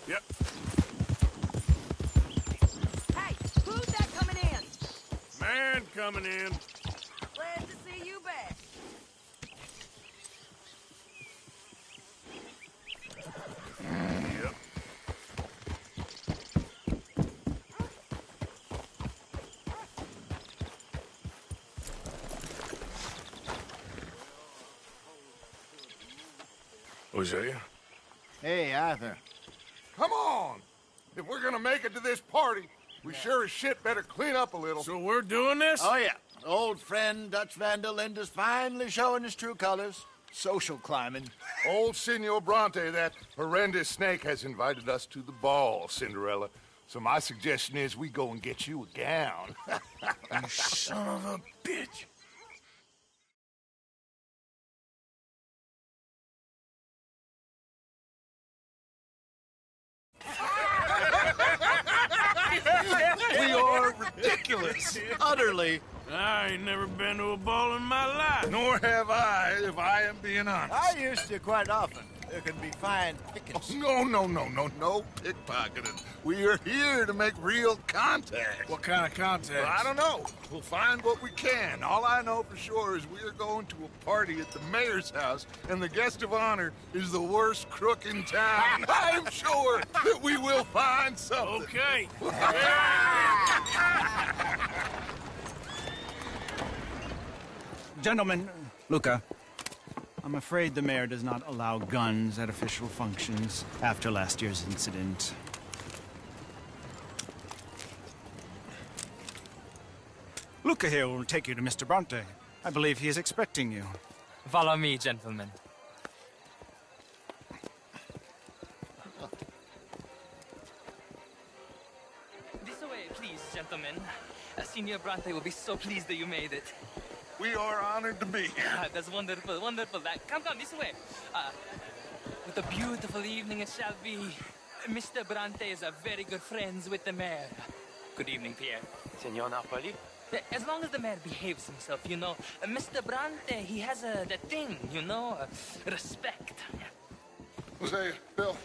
Yep. Hey, who's that coming in? Man coming in. Glad to see you back. Yep. Hosea? Hey, Arthur. Come on! If we're gonna make it to this party, we sure as shit better clean up a little. So we're doing this? Oh, yeah. Old friend Dutch Van der Linde's finally showing his true colors. Social climbing. Old Senor Bronte, that horrendous snake, has invited us to the ball, Cinderella. So my suggestion is we go and get you a gown. You son of a bitch. We are ridiculous. Utterly. I ain't never been to a ball in my life. Nor have I, if I am being honest. I used to quite often. There can be fine pickings. No pickpocketing. We are here to make real contact. What kind of contact? Well, I don't know. We'll find what we can. All I know for sure is we are going to a party at the mayor's house, and the guest of honor is the worst crook in town. I'm sure that we will find something. Okay. Gentlemen, Luca, I'm afraid the mayor does not allow guns at official functions after last year's incident. Luca here will take you to Mr. Bronte. I believe he is expecting you. Follow me, gentlemen. This way, please, gentlemen. Senior Bronte will be so pleased that you made it. We are honored to be here. That's wonderful, wonderful. Come, this way. What a beautiful evening it shall be. Mr. Bronte is a very good friends with the mayor. Good evening, Pierre. Senor Napoli? As long as the mayor behaves himself, you know. Mr. Bronte, he has that thing, you know, respect. Hosea, Bill,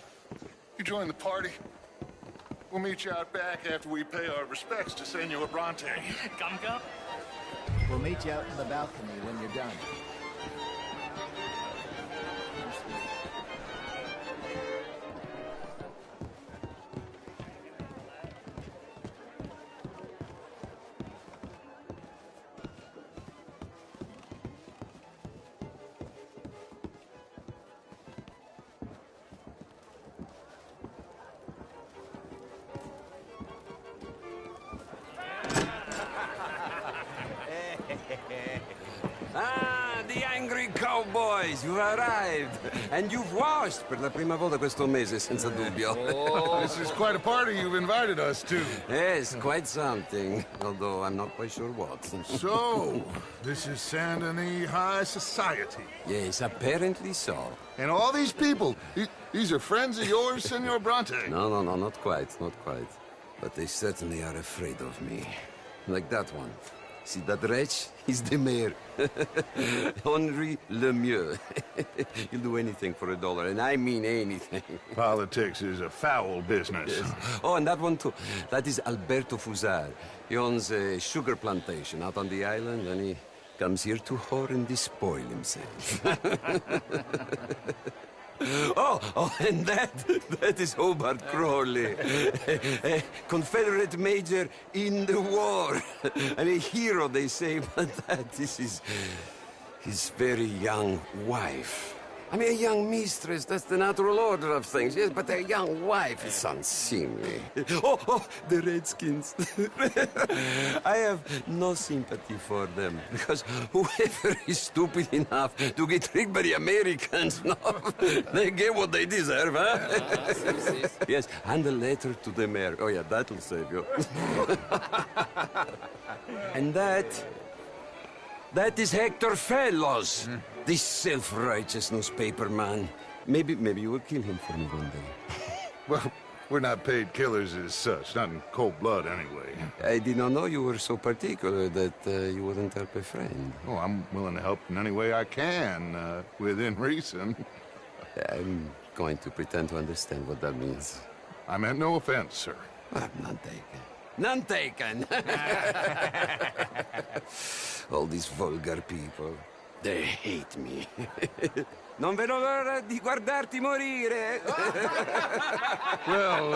you join the party. We'll meet you out back after we pay our respects to Senor Bronte. Come. We'll meet you out in the balcony when you're done. Ah, the angry cowboys, you've arrived. And you've washed per la prima volta questo mese, senza dubbio. This is quite a party you've invited us to. Yes, quite something. Although I'm not quite sure what. So, this is Saint Denis High Society. Yes, apparently so. And all these people, these are friends of yours, Senor Bronte? No, not quite. But they certainly are afraid of me. Like that one. See that wretch? He's the mayor. Henri Lemieux. He'll do anything for $1, and I mean anything. Politics is a foul business. Yes. Oh, and that one too. That is Alberto Fusar. He owns a sugar plantation out on the island, and he comes here to whore and despoil himself. Oh, and that is Hobart Crawley, a Confederate major in the war, and a hero, they say, but that is his very young wife. I mean, a young mistress, that's the natural order of things, yes, but a young wife is unseemly. Oh, the Redskins. I have no sympathy for them, because whoever is stupid enough to get tricked by the Americans, no, they get what they deserve, huh? Yes, and a letter to the mayor. Oh, yeah, that'll save you. And that is Hector Fellows. This self-righteous newspaper man. Maybe you will kill him for me one day. Well, we're not paid killers as such, not in cold blood anyway. I did not know you were so particular that you wouldn't help a friend. Oh, I'm willing to help in any way I can, within reason. I'm going to pretend to understand what that means. I meant no offense, sir. None taken. None taken. All these vulgar people, they hate me. Non vedo l'ora di guardarti morire. Well,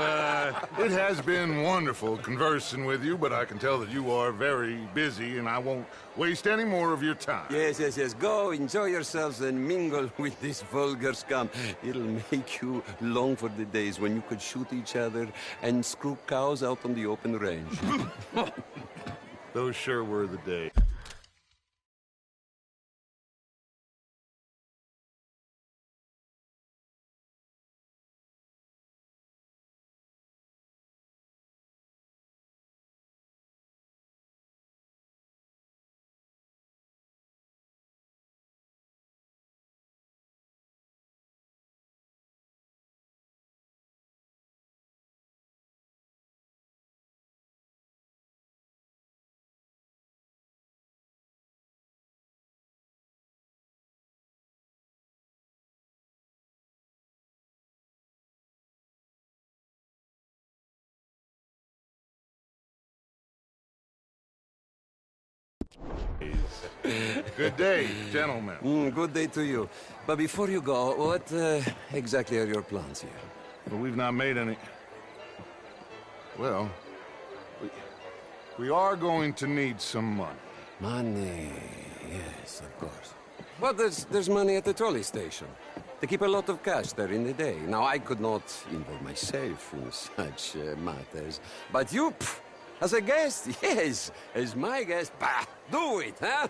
it has been wonderful conversing with you, but I can tell that you are very busy, and I won't waste any more of your time. Yes. Go, enjoy yourselves and mingle with this vulgar scum. It'll make you long for the days when you could shoot each other and screw cows out on the open range. Those sure were the days. Good day, gentlemen. Good day to you. But before you go, what exactly are your plans here? Well, we've not made any... Well, we are going to need some money. Money, yes, of course. But there's money at the trolley station. They keep a lot of cash there in the day. Now, I could not involve myself in such matters. But you, as a guest, yes, as my guest, bah, do it, huh?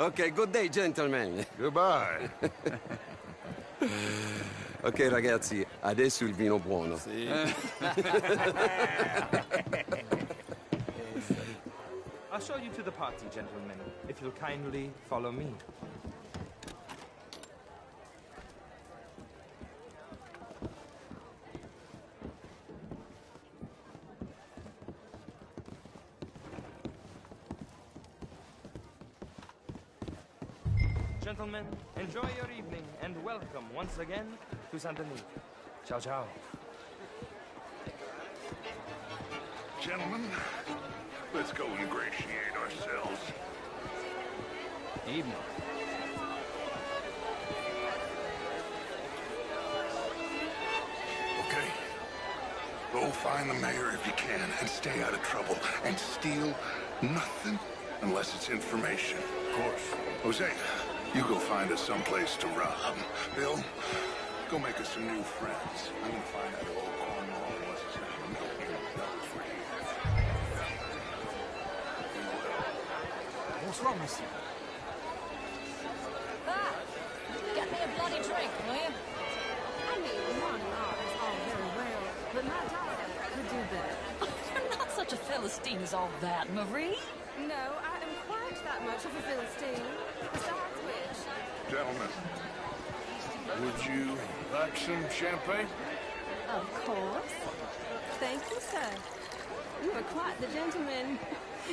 Okay, good day, gentlemen. Goodbye. Ok, ragazzi, adesso il vino buono. I'll show you to the party, gentlemen, if you'll kindly follow me. Gentlemen, enjoy your evening, and welcome once again to Saint Denis. Ciao, ciao. Gentlemen, let's go ingratiate ourselves. Evening. Okay. Go find the mayor if you can, and stay out of trouble. And steal nothing unless it's information. Of course. Jose, you go find us someplace to rob. Bill, go make us some new friends. I'm gonna find out old Cornwall what's his name. Knows we're here. What's wrong, monsieur? Ah, get me a bloody drink, will you? I mean, one art is all very well, but my daughter could do better. You're not such a Philistine as all that, Marie. No, I am quite that much of a Philistine. Besides which... Gentlemen, Would you like some champagne? Of course. Thank you, sir. You are quite the gentleman.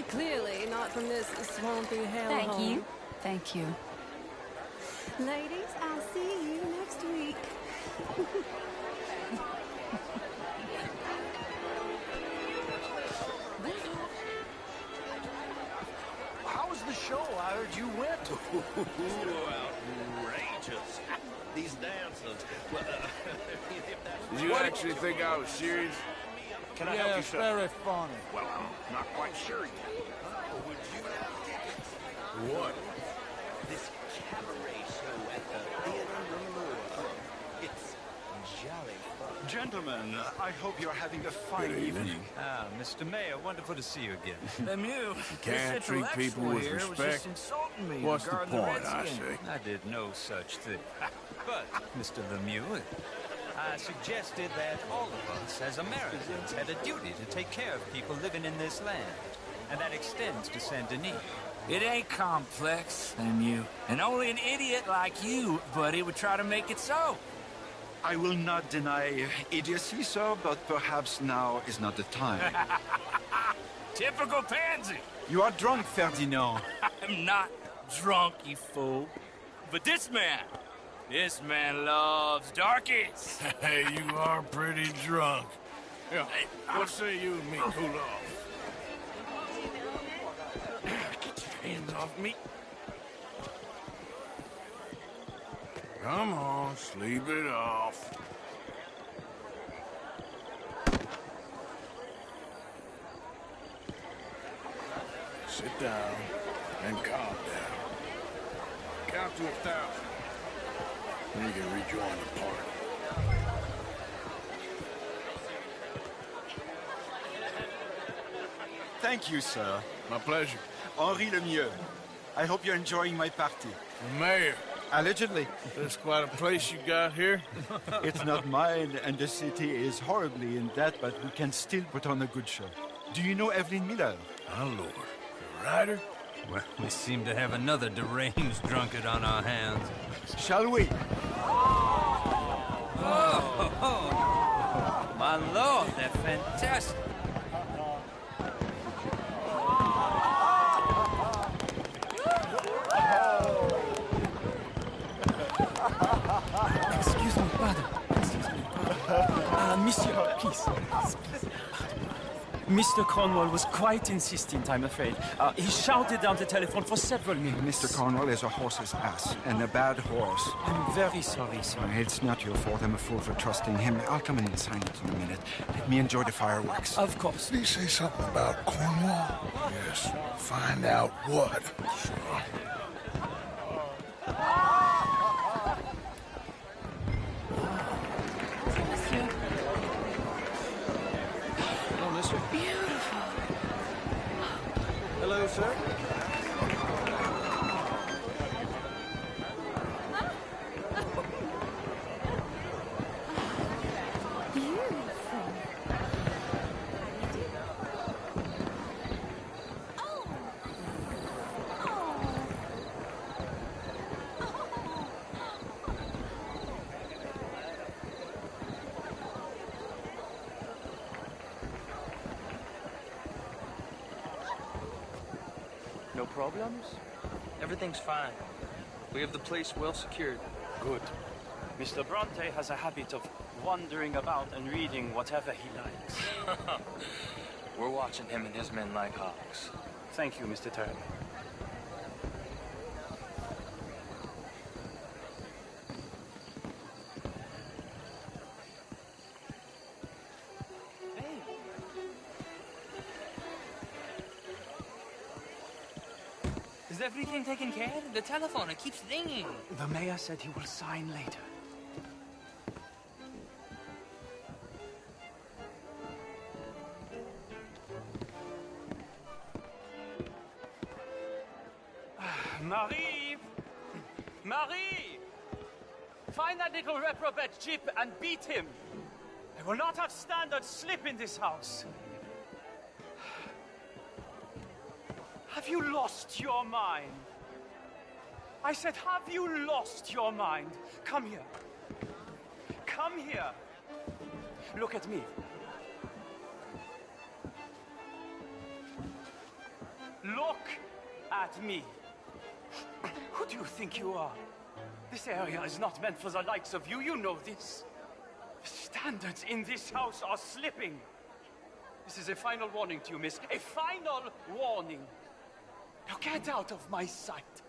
Clearly not from this swampy hellhole. Thank you. Thank you. Ladies, I'll see you next week. How was the show? I heard you went to. Outrageous. These dancers. Well, if that's Did you actually think I was serious? Can I help you, sir? very funny. Well, I'm not quite sure yet. Would you What? this cabaret show at the Theater Lemoore? It's jolly fun. Gentlemen, I hope you're having a fine Good evening. evening. Ah, Mr. Mayor, wonderful to see you again. You can't treat people with respect. What's the point, I say? I did no such thing. But, Mr. Lemieux, I suggested that all of us, as Americans, had a duty to take care of people living in this land. And that extends to Saint Denis. It ain't complex, Lemieux. And only an idiot like you, buddy, would try to make it so. I will not deny idiocy, sir, but perhaps now is not the time. Typical pansy. You are drunk, Ferdinand. I'm not drunk, you fool. But this man loves darkies. Hey, you are pretty drunk. Yeah, hey, what say you and me cool off? Get your hands off me. Come on, sleep it off. Sit down and calm down. Count to 1,000. Then you can rejoin the party. Thank you, sir. My pleasure. Henri Lemieux. I hope you're enjoying my party. The mayor. Allegedly. That's quite a place you got here. It's not mine, and the city is horribly in debt, but we can still put on a good show. Do you know Evelyn Miller? My lord. The writer? Well, we seem to have another deranged drunkard on our hands. Shall we? Oh, my lord, they're fantastic. Excuse me, pardon. Excuse me, pardon. Monsieur, please. Mr. Cornwall was quite insistent, I'm afraid. He shouted down the telephone for several minutes. Mr. Cornwall is a horse's ass, and a bad horse. I'm very sorry, sir. It's not your fault. I'm a fool for trusting him. I'll come in and sign it in a minute. Let me enjoy the fireworks. Of course. Did he say something about Cornwall? Yes. Find out what. Sure. Beautiful. Hello, sir. No problems? Everything's fine. We have the place well secured. Good. Mr. Bronte has a habit of wandering about and reading whatever he likes. We're watching him and his men like hawks. Thank you, Mr. Turner. Is everything taken care of? The telephone, it keeps ringing. The mayor said he will sign later. Marie! Marie! Find that little reprobate Jip and beat him. I will not have standard slip in this house. Have you lost your mind? I said, have you lost your mind? Come here. Come here. Look at me. Look at me. Who do you think you are? This area is not meant for the likes of you. You know this. The standards in this house are slipping. This is a final warning to you, miss. A final warning. Now get out of my sight.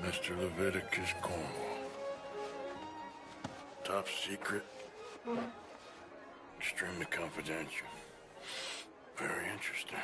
Mr. Leviticus Cornwall. Top secret. Extremely confidential. Very interesting.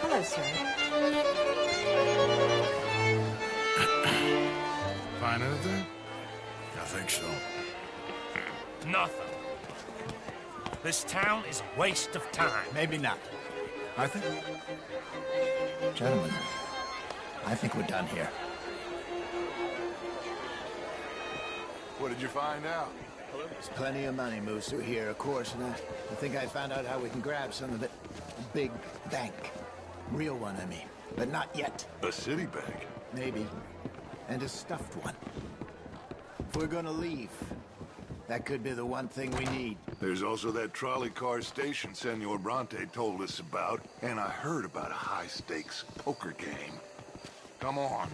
Hello, sir. Find anything? I think so. Nothing. This town is a waste of time. Maybe not. I think... Gentlemen, I think we're done here. What did you find out? There's plenty of money moves through here, of course, and I think I found out how we can grab some of it. A big bank. Real one, I mean. But not yet. A city bank? Maybe. And a stuffed one. If we're gonna leave, that could be the one thing we need. There's also that trolley car station Senor Bronte told us about, and I heard about a high-stakes poker game. Come on.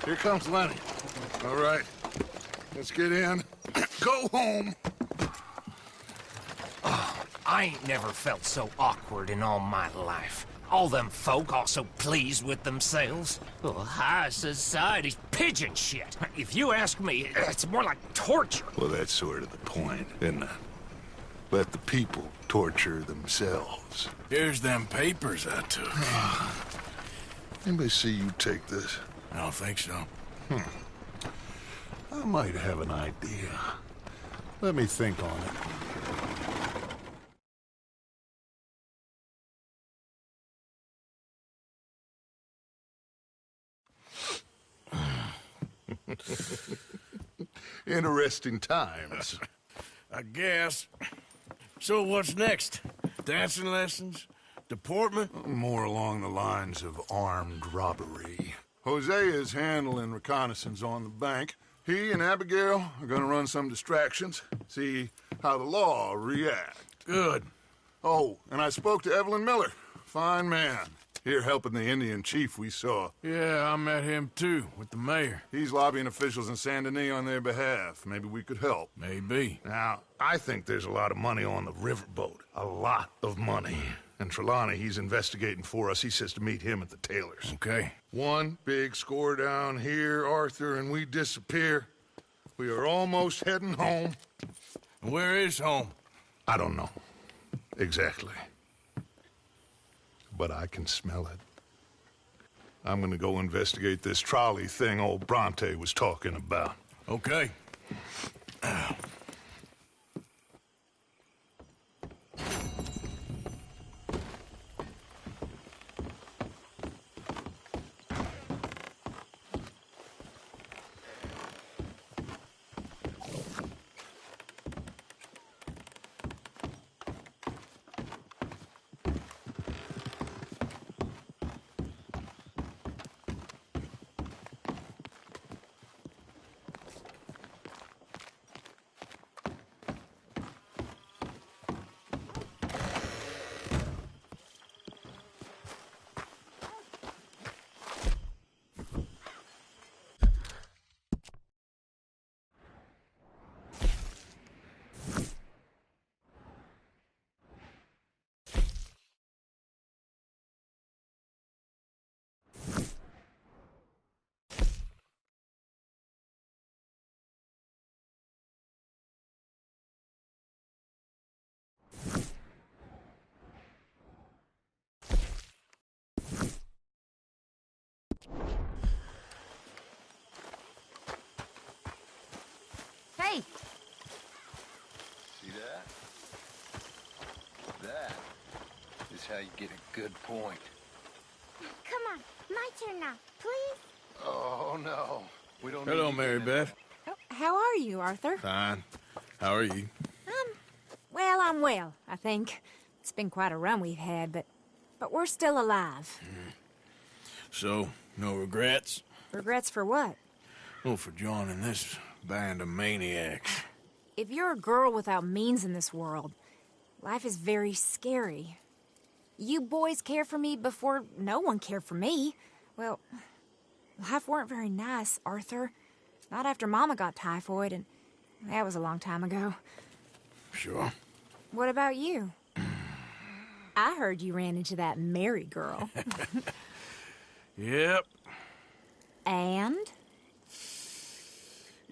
Here comes Lenny. All right, let's get in. Go home. Oh, I ain't never felt so awkward in all my life. All them folk all so pleased with themselves. Oh, high society's pigeon shit. If you ask me, it's more like torture. Well, that's sort of the point, isn't it? Let the people torture themselves. Here's them papers I took. Anybody see you take this? I don't think so. I might have an idea. Let me think on it. Interesting times. I guess. So what's next? Dancing lessons? Deportment? More along the lines of armed robbery. Hosea is handling reconnaissance on the bank. He and Abigail are gonna run some distractions, see how the law react. Good. Oh, and I spoke to Evelyn Miller. Fine man. Here helping the Indian chief we saw. Yeah, I met him too, with the mayor. He's lobbying officials in Saint Denis on their behalf. Maybe we could help. Maybe. Now, I think there's a lot of money on the riverboat. A lot of money. And Trelawney, he's investigating for us. He says to meet him at the Taylor's. Okay. One big score down here, Arthur, and we disappear. We are almost heading home. Where is home? I don't know. Exactly. But I can smell it. I'm gonna go investigate this trolley thing old Bronte was talking about. Okay. you get a good point. Come on, my turn now, please. Oh, no. We don't Hello, need Mary Beth. Oh, how are you, Arthur? Fine. How are you? Well, I'm well, I think. It's been quite a run we've had, but we're still alive. So, no regrets? Regrets for what? Well, for joining this band of maniacs. If you're a girl without means in this world, life is very scary. You boys cared for me before no one cared for me. Well, life weren't very nice, Arthur. Not after Mama got typhoid, and that was a long time ago. Sure. What about you? I heard you ran into that Mary girl. Yep. And?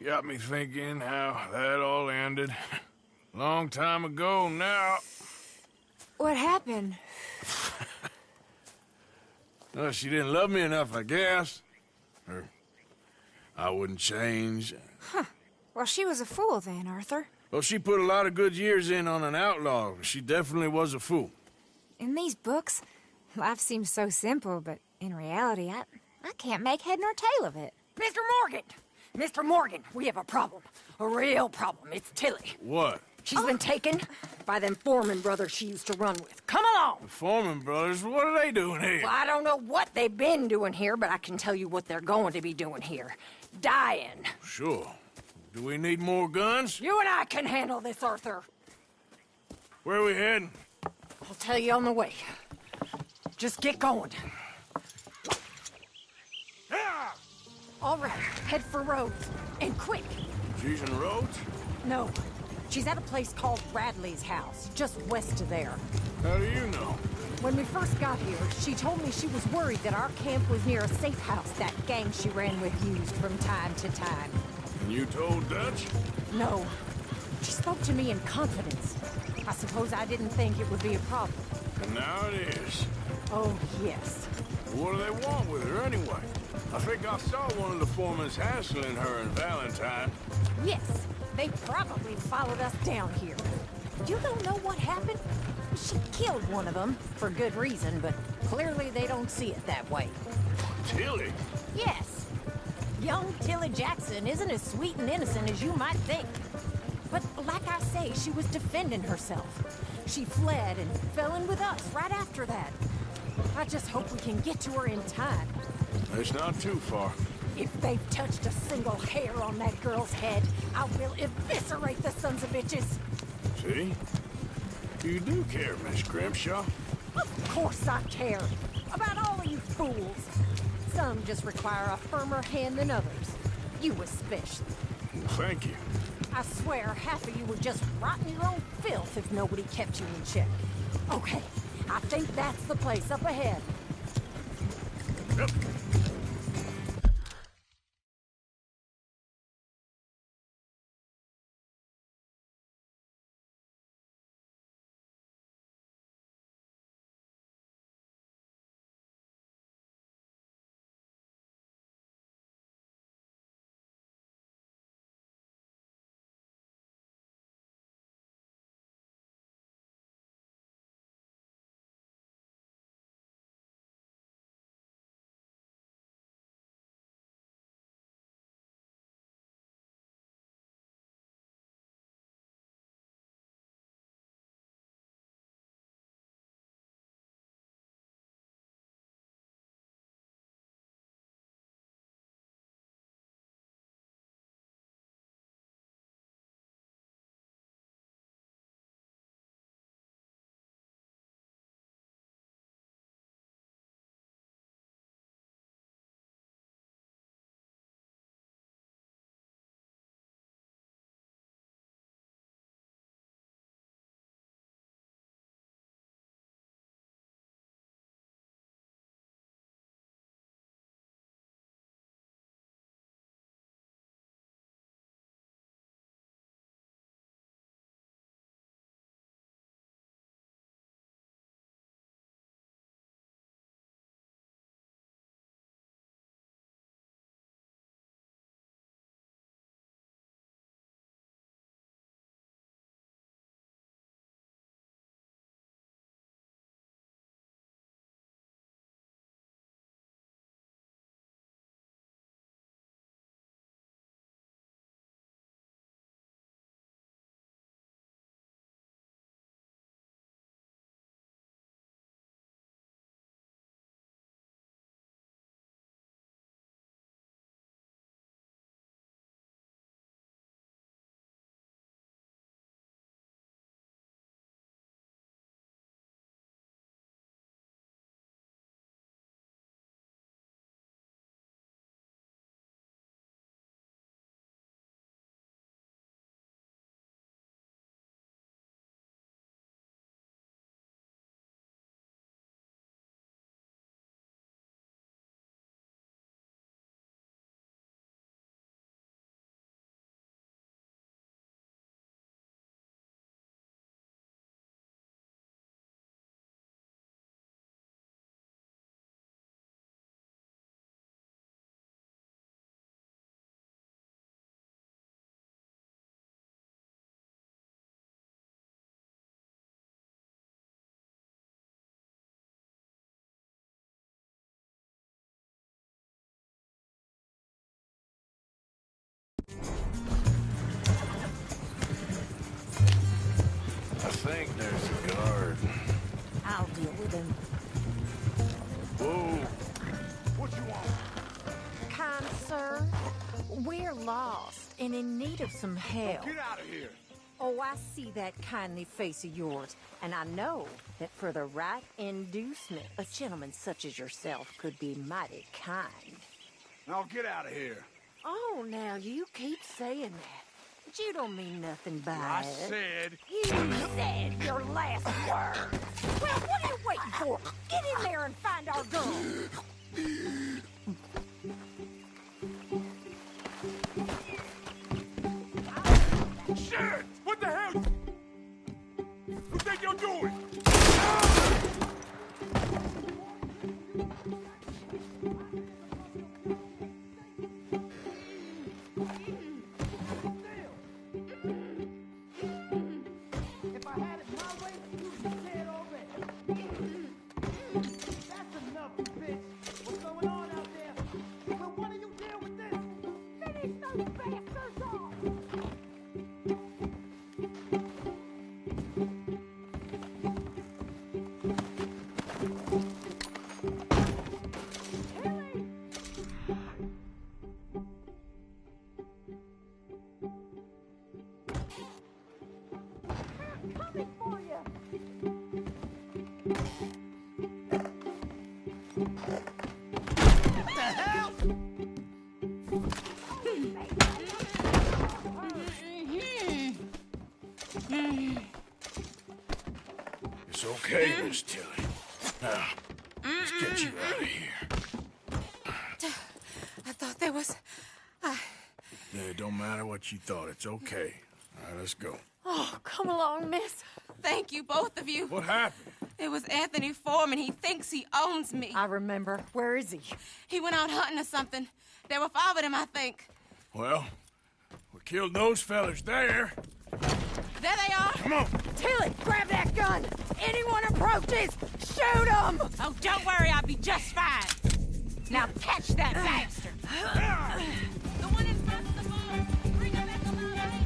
Got me thinking how that all ended. Long time ago now. What happened? Well, she didn't love me enough, I guess. Or I wouldn't change. Huh. Well, she was a fool then, Arthur. Well, she put a lot of good years in on an outlaw. She definitely was a fool. In these books, life seems so simple, but in reality, I can't make head nor tail of it. Mr. Morgan! Mr. Morgan, we have a problem. A real problem. It's Tilly. What? She's been taken by them Foreman brothers she used to run with. Come along! The Foreman brothers? What are they doing here? Well, I don't know what they've been doing here, but I can tell you what they're going to be doing here. Dying. Sure. Do we need more guns? You and I can handle this, Arthur. Where are we heading? I'll tell you on the way. Just get going. All right, head for Rhodes. And quick. She's in Rhodes? No. She's at a place called Radley's house, just west of there. How do you know? When we first got here, she told me she was worried that our camp was near a safe house that gang she ran with used from time to time. And you told Dutch? No. She spoke to me in confidence. I suppose I didn't think it would be a problem. And now it is. Oh, yes. What do they want with her anyway? I think I saw one of the foremans hassling her and Valentine. Yes. They probably followed us down here. You don't know what happened? She killed one of them, for good reason, but clearly they don't see it that way. Tilly? Yes. Young Tilly Jackson isn't as sweet and innocent as you might think. But like I say, she was defending herself. She fled and fell in with us right after that. I just hope we can get to her in time. It's not too far. If they've touched a single hair on that girl's head, I will eviscerate the sons of bitches. See? You do care, Miss Grimshaw. Of course I care. About all of you fools. Some just require a firmer hand than others. You especially. Thank you. I swear half of you would just rot in your own filth if nobody kept you in check. Okay, I think that's the place up ahead. Yep. him. Whoa. What you want? Kind sir, we're lost and in need of some help. Get out of here. Oh, I see that kindly face of yours, and I know that for the right inducement, a gentleman such as yourself could be mighty kind. Now get out of here. Oh, now you keep saying that. But you don't mean nothing by I it. said... You said your last word. Well, what are you waiting for? Get in there and find our girl. Shit! What the hell? You think you're doing? If I had it my way, you'd be dead already. That's enough, you bitch. What's going on out there? Will one of you deal with this? Finish those bastards off! Coming for you! What the hell? It's okay, Miss Tilly. Now, let's get you out of here. I thought there was... Yeah, it don't matter what you thought. It's okay. All right, let's go. Oh, come along, miss. Thank you, both of you. What happened? It was Anthony Foreman. He thinks he owns me. I remember. Where is he? He went out hunting or something. There were 5 of them, I think. Well, we killed those fellas there. There they are. Come on. Tilly, grab that gun! Anyone approaches, shoot them! Oh, don't worry, I'll be just fine. Now catch that bastard! The one in front of the bar. Bring him back alive.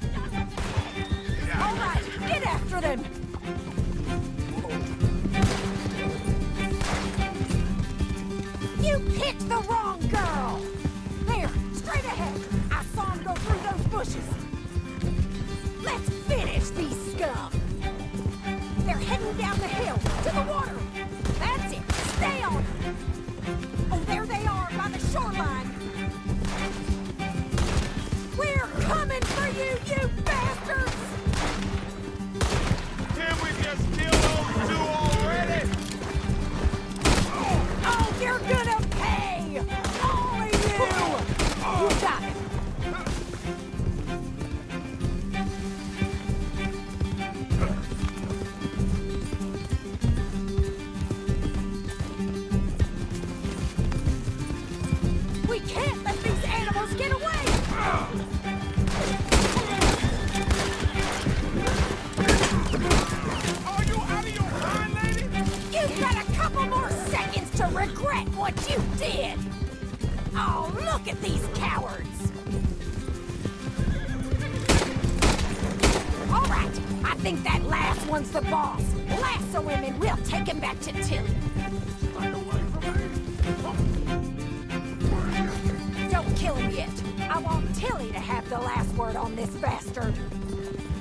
All right, get after them! You picked the wrong girl! There, straight ahead. I saw him go through those bushes. Let's finish these scum! They're heading down the hill, to the water! That's it! Stay on it! Oh, there they are, by the shoreline! We're coming for you, you bastards! Can we just kill those 2 already? Oh, you're gonna pay! All of you! You got it! We can't let these animals get away! Are you out of your mind, lady? You've got a couple more seconds to regret what you did! Oh, look at these cowards! All right, I think that last one's the boss. Lasso him and we'll take him back to Tilly. Don't kill him yet. I want Tilly to have the last word on this bastard.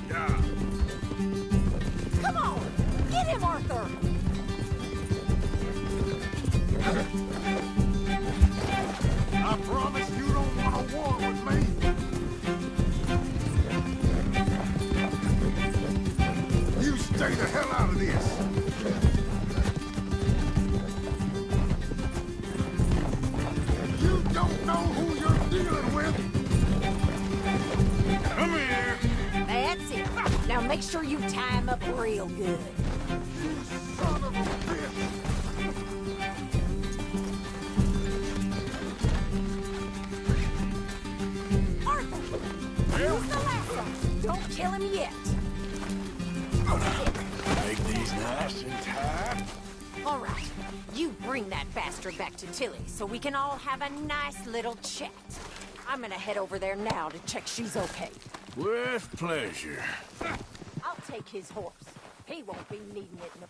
Yeah. Come on, get him, Arthur! I promise you don't want a war with me. You stay the hell out of this. You don't know who you're dealing with. Come here. That's it. Now make sure you tie him up real good. You son of a bitch. Arthur, use the lasso. Don't kill him yet. Make these nice and tight. All right, you bring that bastard back to Tilly so we can all have a nice little chat. I'm gonna head over there now to check she's okay. With pleasure. I'll take his horse. He won't be needing it in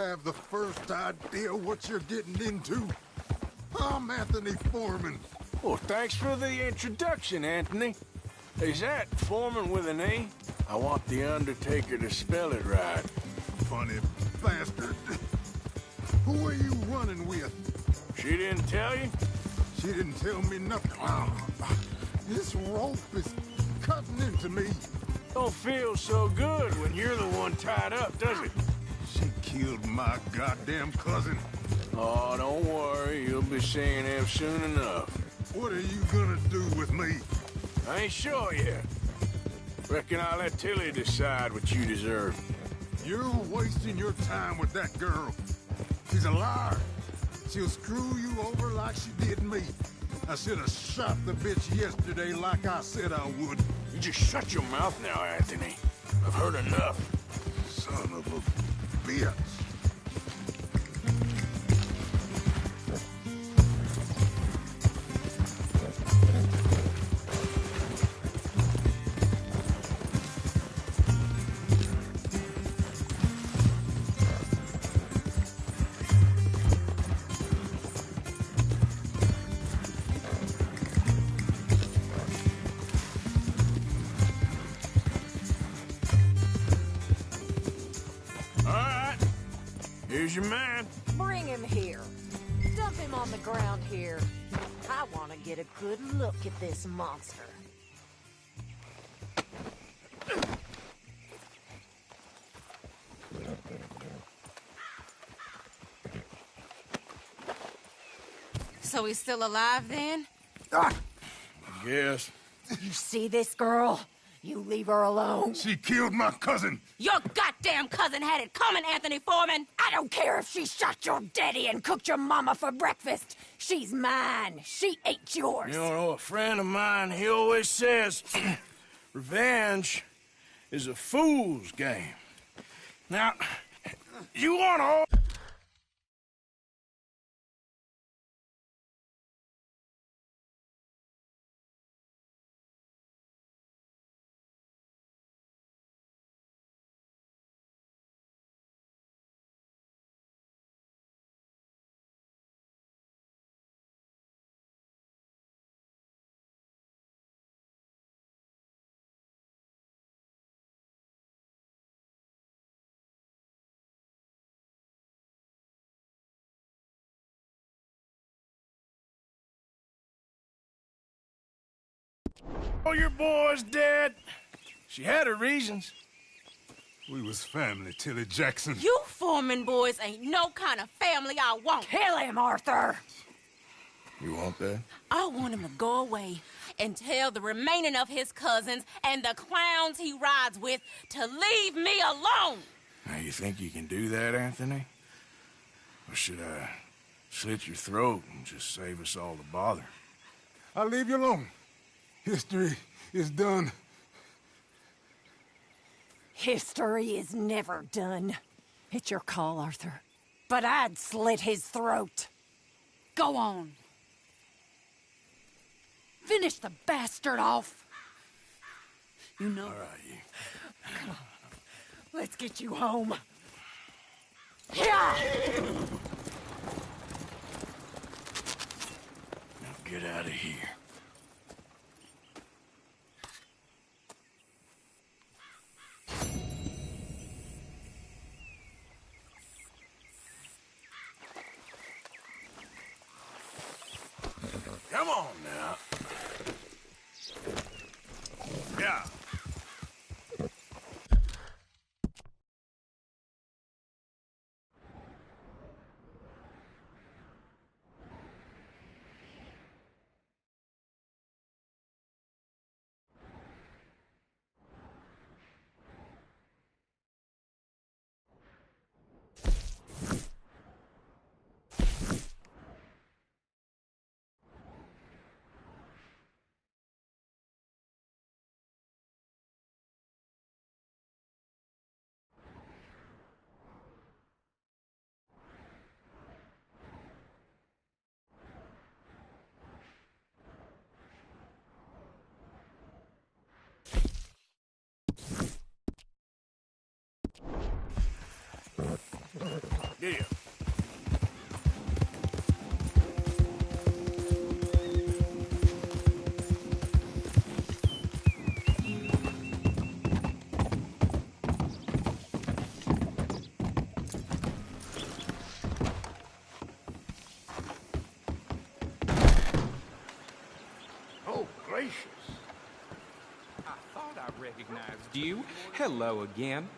have the first idea what you're getting into? I'm Anthony Foreman. Well, thanks for the introduction, Anthony. Is that Foreman with an E? I want the Undertaker to spell it right. Funny bastard. Who are you running with? She didn't tell you? She didn't tell me nothing. This rope is cutting into me. Don't feel so good when you're the one tied up, does it? She killed my goddamn cousin. Oh, don't worry. You'll be seeing him soon enough. What are you gonna do with me? I ain't sure yet. Reckon I'll let Tilly decide what you deserve. You're wasting your time with that girl. She's a liar. She'll screw you over like she did me. I should have shot the bitch yesterday like I said I would. You just shut your mouth now, Anthony. I've heard enough. Son of a bitch. Here's your man. Bring him here. Dump him on the ground here. I want to get a good look at this monster. So he's still alive then? I guess. You see this girl? You leave her alone. She killed my cousin. Your goddamn cousin had it coming, Anthony Foreman. I don't care if she shot your daddy and cooked your mama for breakfast. She's mine. She ain't yours. You know, a friend of mine, he always says, revenge is a fool's game. Now, you want all... All your boys dead. She had her reasons. We was family, Tilly Jackson. You Foreman boys ain't no kind of family I want. Kill him, Arthur. You want that? I want him to go away and tell the remaining of his cousins and the clowns he rides with to leave me alone. Now, you think you can do that, Anthony? Or should I slit your throat and just save us all the bother? I'll leave you alone. History is done. History is never done. It's your call, Arthur. But I'd slit his throat. Go on. Finish the bastard off. You know. All right, you. Come on. Let's get you home. Yeah! Now get out of here. Come on now. Yeah. Deal. Oh, gracious. I thought I recognized you. Hello again.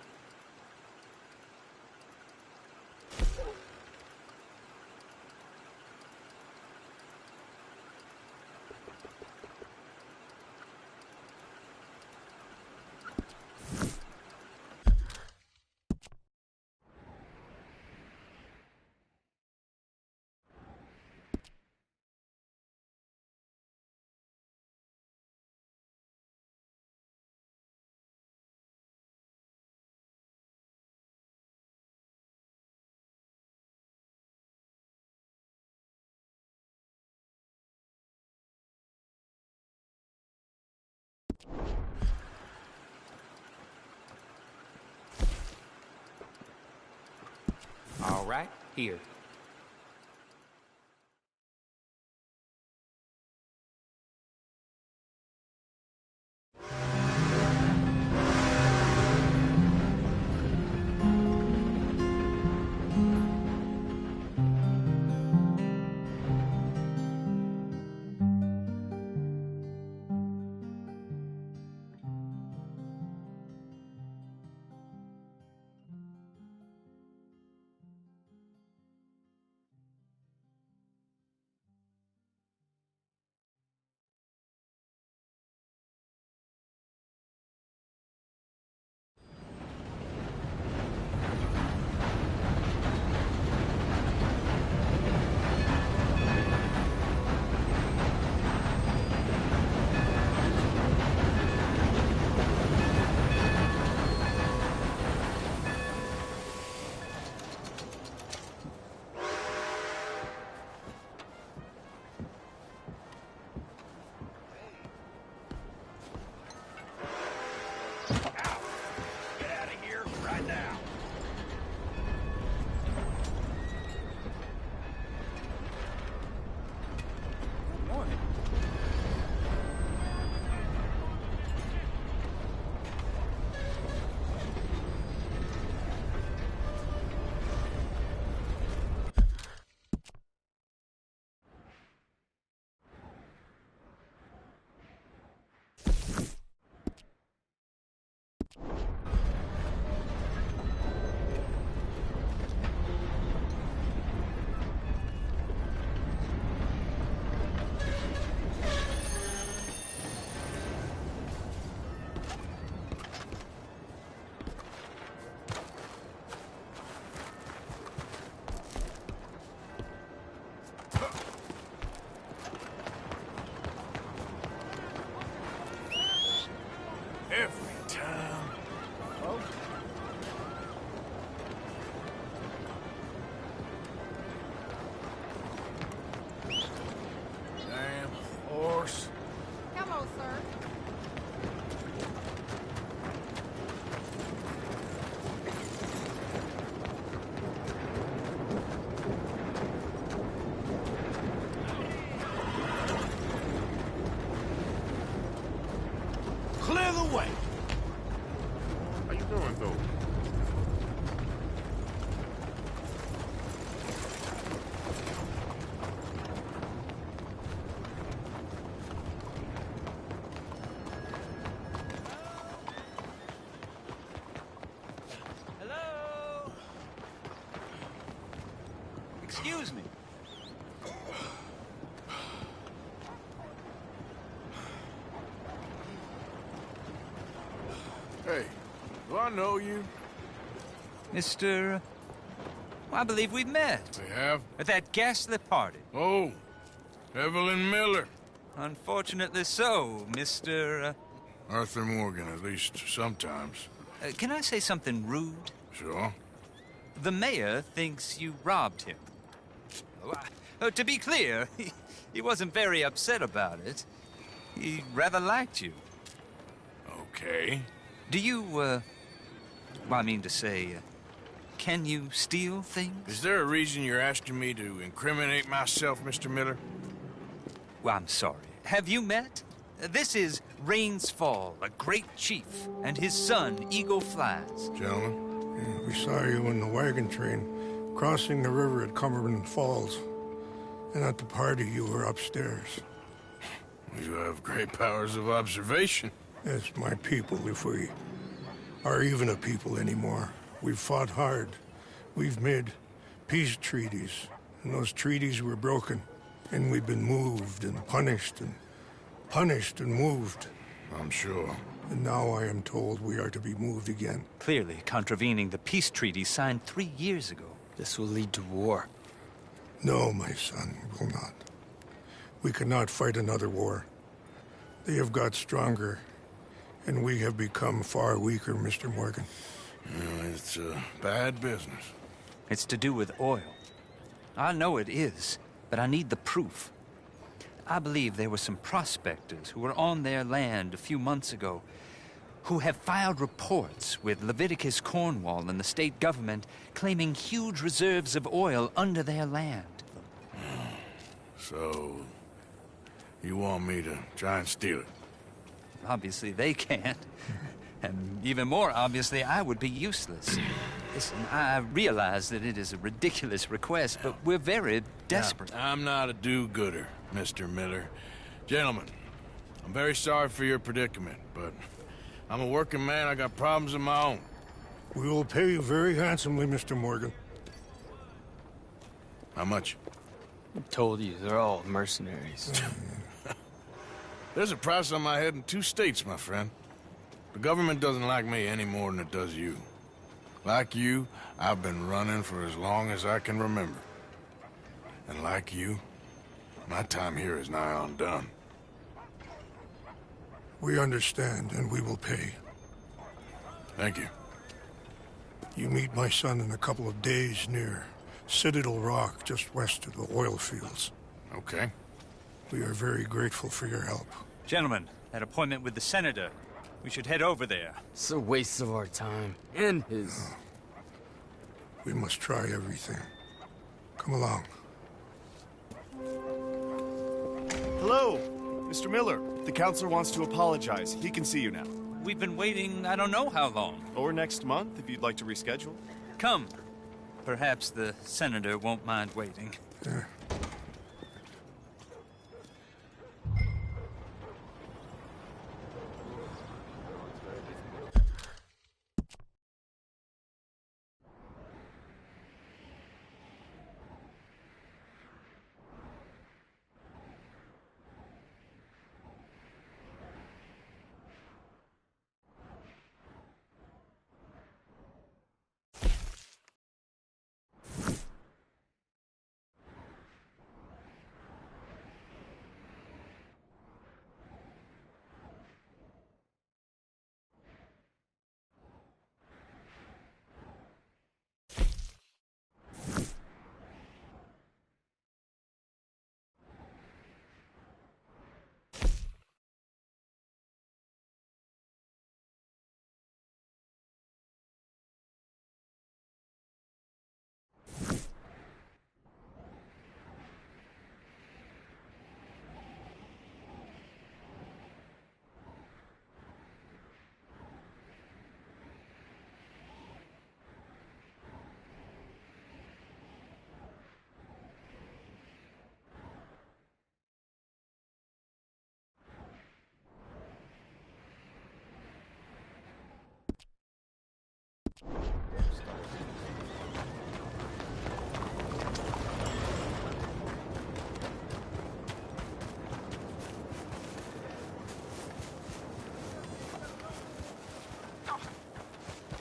All right, here. Every time. Oh. Damn horse. Hello, sir. Clear the way. How you doing, though? Hello? Excuse me. Hey, do I know you? Mr. I believe we've met. We have? At that ghastly party. Oh, Evelyn Miller. Unfortunately so, Mr. Arthur Morgan, at least sometimes. Can I say something rude? Sure. The mayor thinks you robbed him. To be clear, he wasn't very upset about it. He rather liked you. Okay. Do you, well, I mean to say, Can you steal things? Is there a reason you're asking me to incriminate myself, Mr. Miller? Well, I'm sorry. Have you met? This is Rains Fall, a great chief, and his son, Eagle Flies. Gentlemen? Yeah, we saw you in the wagon train crossing the river at Cumberland Falls. And at the party, you were upstairs. You have great powers of observation. It's my people, if we are even a people anymore. We've fought hard. We've made peace treaties. And those treaties were broken. And we've been moved and punished and moved. I'm sure. And now I am told we are to be moved again. Clearly contravening the peace treaty signed 3 years ago. This will lead to war. No, my son, it will not. We cannot fight another war. They have got stronger, and we have become far weaker, Mr. Morgan. It's a bad business. It's to do with oil. I know it is, but I need the proof. I believe there were some prospectors who were on their land a few months ago who have filed reports with Leviticus Cornwall and the state government claiming huge reserves of oil under their land. So, you want me to try and steal it? Obviously they can't. And even more obviously, I would be useless. Listen, I realize that it is a ridiculous request, but we're very desperate. Now, I'm not a do-gooder, Mr. Miller. Gentlemen, I'm very sorry for your predicament, but I'm a working man. I got problems of my own. We will pay you very handsomely, Mr. Morgan. How much? I told you, they're all mercenaries. There's a price on my head in 2 states, my friend. The government doesn't like me any more than it does you. Like you, I've been running for as long as I can remember. And like you, my time here is nigh on done. We understand, and we will pay. Thank you. You meet my son in a couple of days near Citadel Rock, just west of the oil fields. Okay. We are very grateful for your help. Gentlemen, that appointment with the senator. We should head over there. It's a waste of our time. And his. We must try everything. Come along. Hello, Mr. Miller. The counselor wants to apologize. He can see you now. We've been waiting I don't know how long. Or next month, if you'd like to reschedule. Come. Perhaps the senator won't mind waiting. Yeah.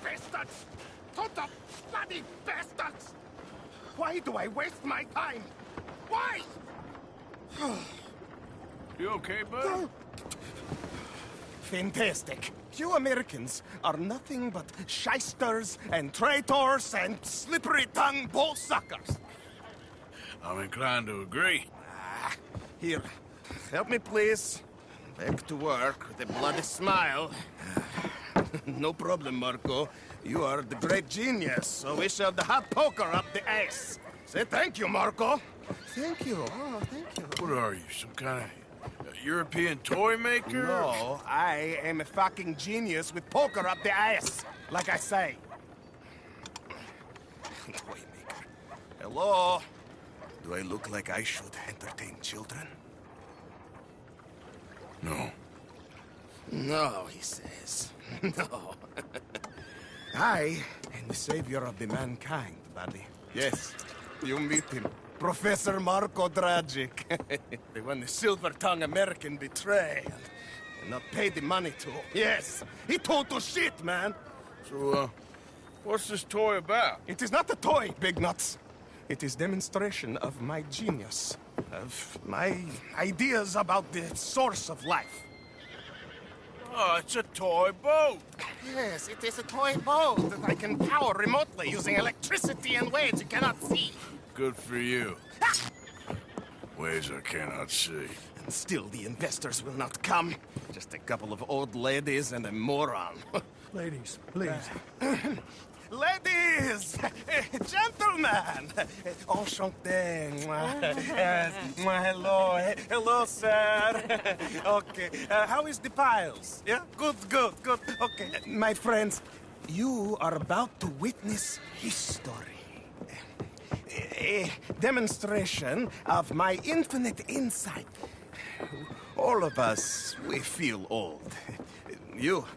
Bastards! Total bloody bastards! Why do I waste my time? Why? You okay, bud? Fantastic. You Americans are nothing but shysters and traitors and slippery-tongued bullsuckers. I'm inclined to agree. Here, help me, please. Back to work with a bloody smile. No problem, Marco. You are the great genius, so we shall the hot poker up the ass. Say thank you, Marco. Thank you. Oh, thank you. What are you, some kind of European toy maker? No, I am a fucking genius with poker up the ass, like I say. Toy maker. Hello? Do I look like I should entertain children? No. No, he says. No. I am the savior of the mankind, buddy. Yes, you meet him. Professor Marco Dragic. The one the silver-tongued American betrayed and not paid the money to. Yes, he total shit, man. So, what's this toy about? It is not a toy, Big Nuts. It is demonstration of my genius, of my ideas about the source of life. Oh, it's a toy boat. Yes, it is a toy boat that I can power remotely using electricity and waves you cannot see. Good for you. Ways I cannot see. And still the investors will not come. Just a couple of old ladies and a moron. Ladies, please. Ladies! Gentlemen! Enchanté. Yes. Hello. Hello, sir. Okay. How is the piles? Yeah? Good. Okay. My friends, you are about to witness history. A demonstration of my infinite insight. All of us, we feel old. You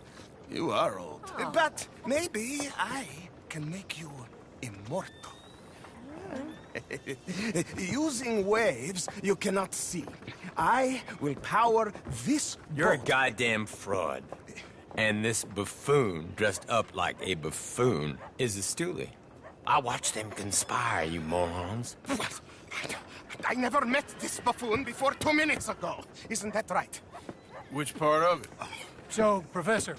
are old. Oh. But maybe I can make you immortal. Using waves you cannot see. I will power this You're a boat. goddamn fraud. And this buffoon, dressed up like a buffoon, is a stoolie. I watched them conspire, you morons. What? I never met this buffoon before 2 minutes ago. Isn't that right? Which part of it? So, Professor,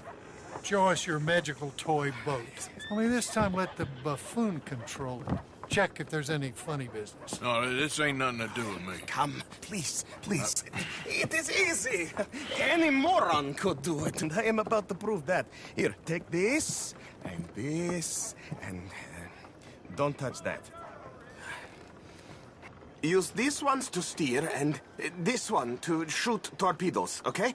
show us your magical toy boat. Only this time let the buffoon control it. Check if there's any funny business. No, this ain't nothing to do with me. Come, please. It is easy. Any moron could do it, and I am about to prove that. Here, take this, and don't touch that. Use these ones to steer, and this one to shoot torpedoes, okay?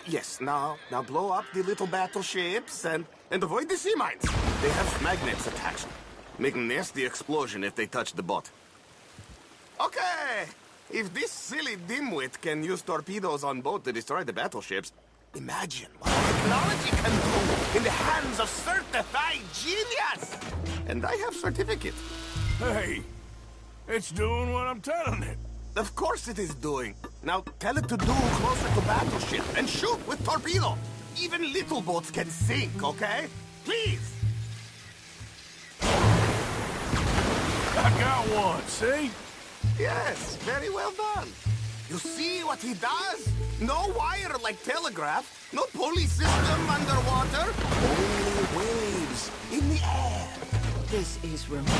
Yes, now blow up the little battleships, and avoid the sea mines. They have magnets attached. Make a nasty explosion if they touch the boat. Okay! If this silly dimwit can use torpedoes on boat to destroy the battleships, imagine what technology can do in the hands of certified genius! And I have certificate. Hey, it's doing what I'm telling it. Of course it is doing. Now tell it to do closer to battleship and shoot with torpedo. Even little boats can sink, okay? Please! I got one, see? Yes, very well done. You see what he does? No wire like telegraph, no pulley system underwater, only waves in the air. This is remarkable.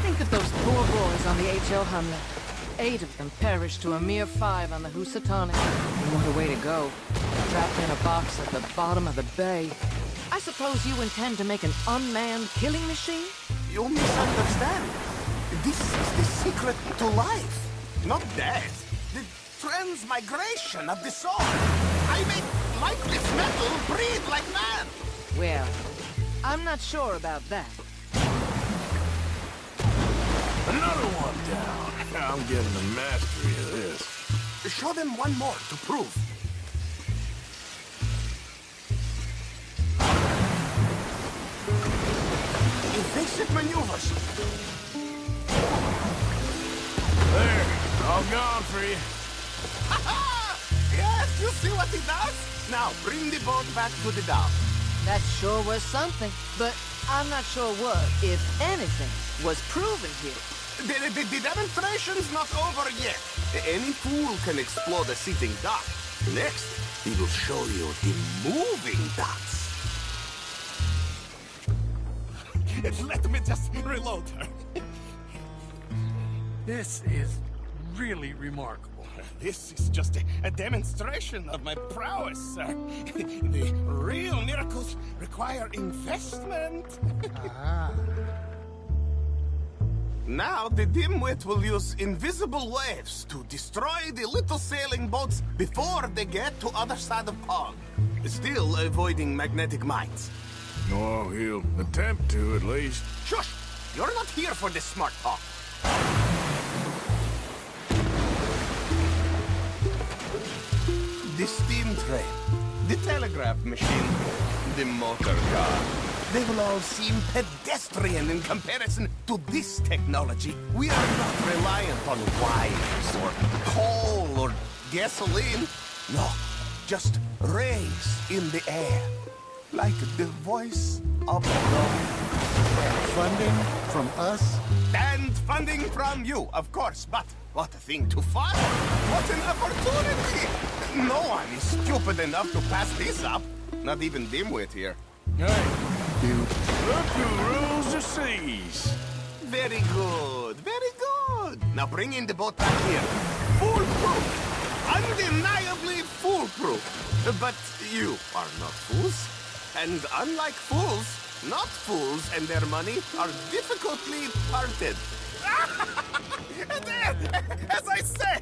Think of those poor boys on the H.L. Hamlet. 8 of them perished to a mere 5 on the Housatonic. What a way to go. Trapped in a box at the bottom of the bay. I suppose you intend to make an unmanned killing machine? You misunderstand. This is the secret to life, not death. The transmigration of the soul. I make lifeless metal breathe like man. Well, I'm not sure about that. Another one down. I'm getting the mastery of this. Show them one more to prove. Evasive maneuvers. There, all gone for you. Yes, you see what he does? Now, bring the boat back to the dock. That sure was something, but I'm not sure what, if anything, was proven here. The demonstration's not over yet. Any fool can explode a sitting dock. Next, he will show you the moving docks. Let me just reload her. This is really remarkable. this is just a demonstration of my prowess, sir. The real miracles require investment. Now the dimwit will use invisible waves to destroy the little sailing boats before they get to other side of Pog. Still avoiding magnetic mines. Oh, he'll attempt to, at least. Shush! You're not here for this smart talk. The steam train, the telegraph machine, the motor car. They will all seem pedestrian in comparison to this technology. We are not reliant on wires or coal or gasoline. No, just rays in the air, like the voice of God. Funding from us? And funding from you, of course, but what a thing to fund! What an opportunity! No one is stupid enough to pass this up. Not even Dimwit here. Hey, look who rules the seas. Very good, very good. Now bring in the boat back here. Foolproof! Undeniably foolproof. But you are not fools. And unlike fools, not fools and their money are difficultly parted. As I say,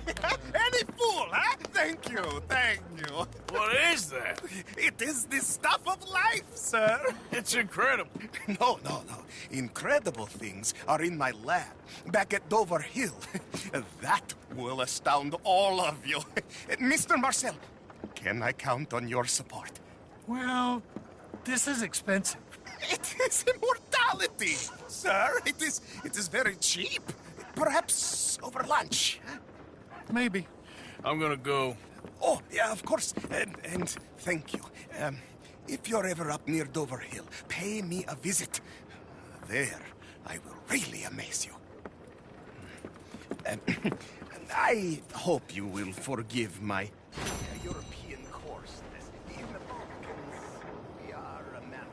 any fool, huh? Thank you, thank you. What is that? It is the stuff of life, sir. It's incredible. No. Incredible things are in my lab, back at Dover Hill. That will astound all of you. Mr. Marcel, can I count on your support? Well, this is expensive. It is immortality, sir. It is very cheap. Perhaps over lunch. Maybe. I'm gonna go. Oh, yeah, of course. And thank you. If you're ever up near Dover Hill, pay me a visit. There, I will really amaze you. And I hope you will forgive my European coarseness. In the Balkans, we are a man.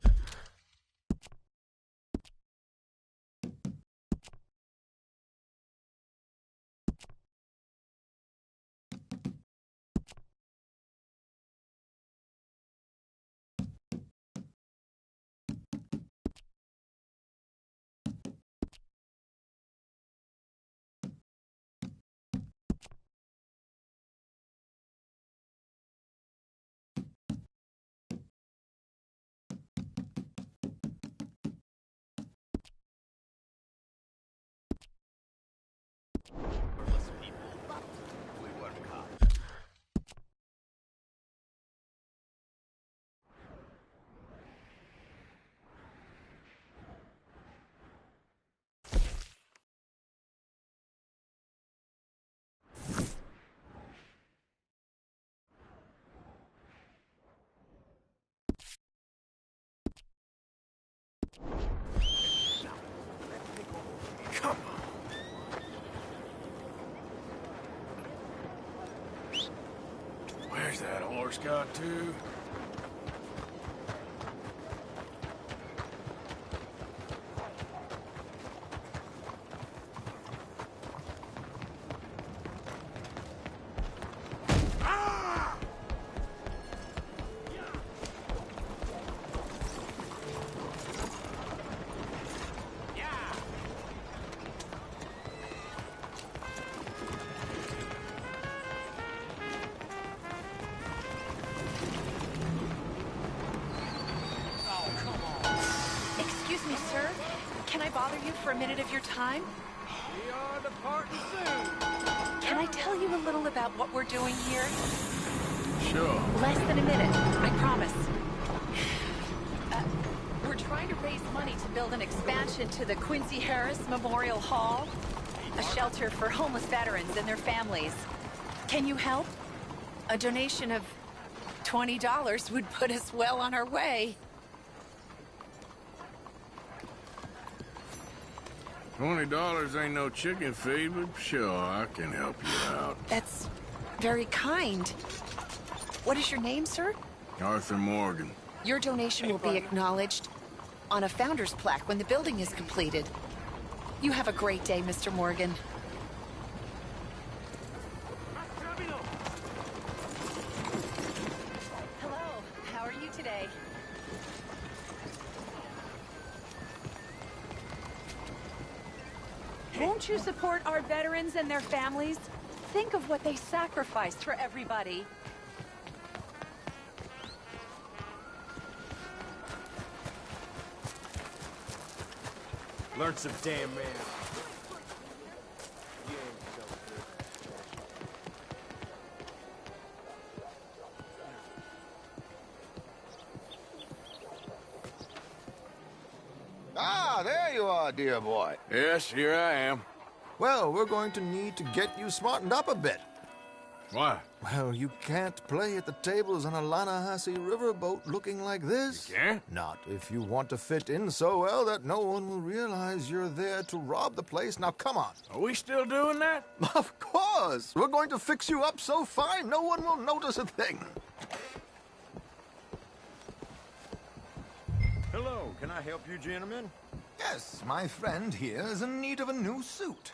Come on. Where's that horse got to? Excuse me, sir. Can I bother you for a minute of your time? We are departing soon. Can I tell you a little about what we're doing here? Sure. Less than a minute, I promise. We're trying to raise money to build an expansion to the Quincy Harris Memorial Hall, a shelter for homeless veterans and their families. Can you help? A donation of $20 would put us well on our way. $20 ain't no chicken feed, but sure, I can help you out. That's very kind. What is your name, sir? Arthur Morgan. Your donation will be acknowledged on a founder's plaque when the building is completed. You have a great day, Mr. Morgan. Won't you support our veterans and their families? Think of what they sacrificed for everybody. Learn some damn man. Ah, there you are, dear boy. Yes, here I am. Well, we're going to need to get you smartened up a bit. Why? Well, you can't play at the tables on a Lannahechee riverboat looking like this. You can't? Not if you want to fit in so well that no one will realize you're there to rob the place. Now, come on. Are we still doing that? Of course. We're going to fix you up so fine no one will notice a thing. Hello, can I help you, gentlemen? Yes, my friend here is in need of a new suit.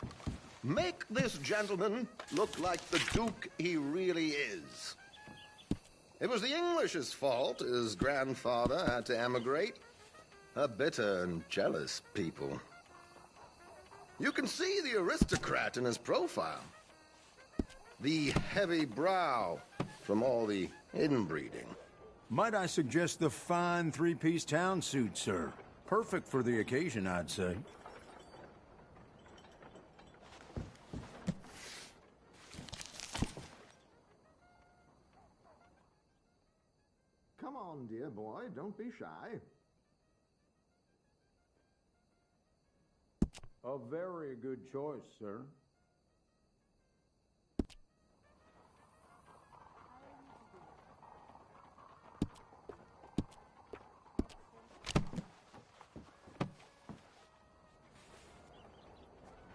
Make this gentleman look like the Duke he really is. It was the English's fault his grandfather had to emigrate. A bitter and jealous people. You can see the aristocrat in his profile. The heavy brow from all the inbreeding. Might I suggest the fine three-piece town suit, sir? Perfect for the occasion, I'd say. Come on, dear boy, don't be shy. A very good choice, sir.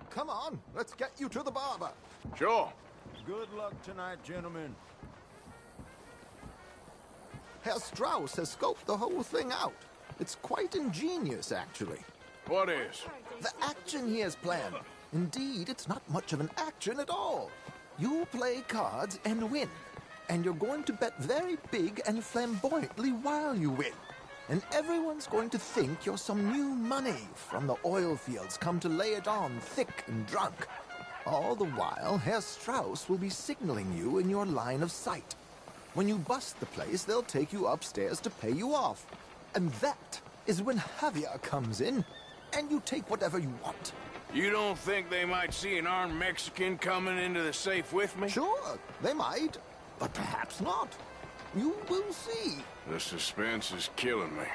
Come on, let's get you to the barber. Sure. Good luck tonight, gentlemen. Herr Strauss has scoped the whole thing out. It's quite ingenious, actually. What is? The action he has planned. Indeed, it's not much of an action at all. You play cards and win. And you're going to bet very big and flamboyantly while you win. And everyone's going to think you're some new money from the oil fields come to lay it on thick and drunk. All the while, Herr Strauss will be signaling you in your line of sight. When you bust the place, they'll take you upstairs to pay you off. And that is when Javier comes in, and you take whatever you want. You don't think they might see an armed Mexican coming into the safe with me? Sure, they might, but perhaps not. You will see. The suspense is killing me.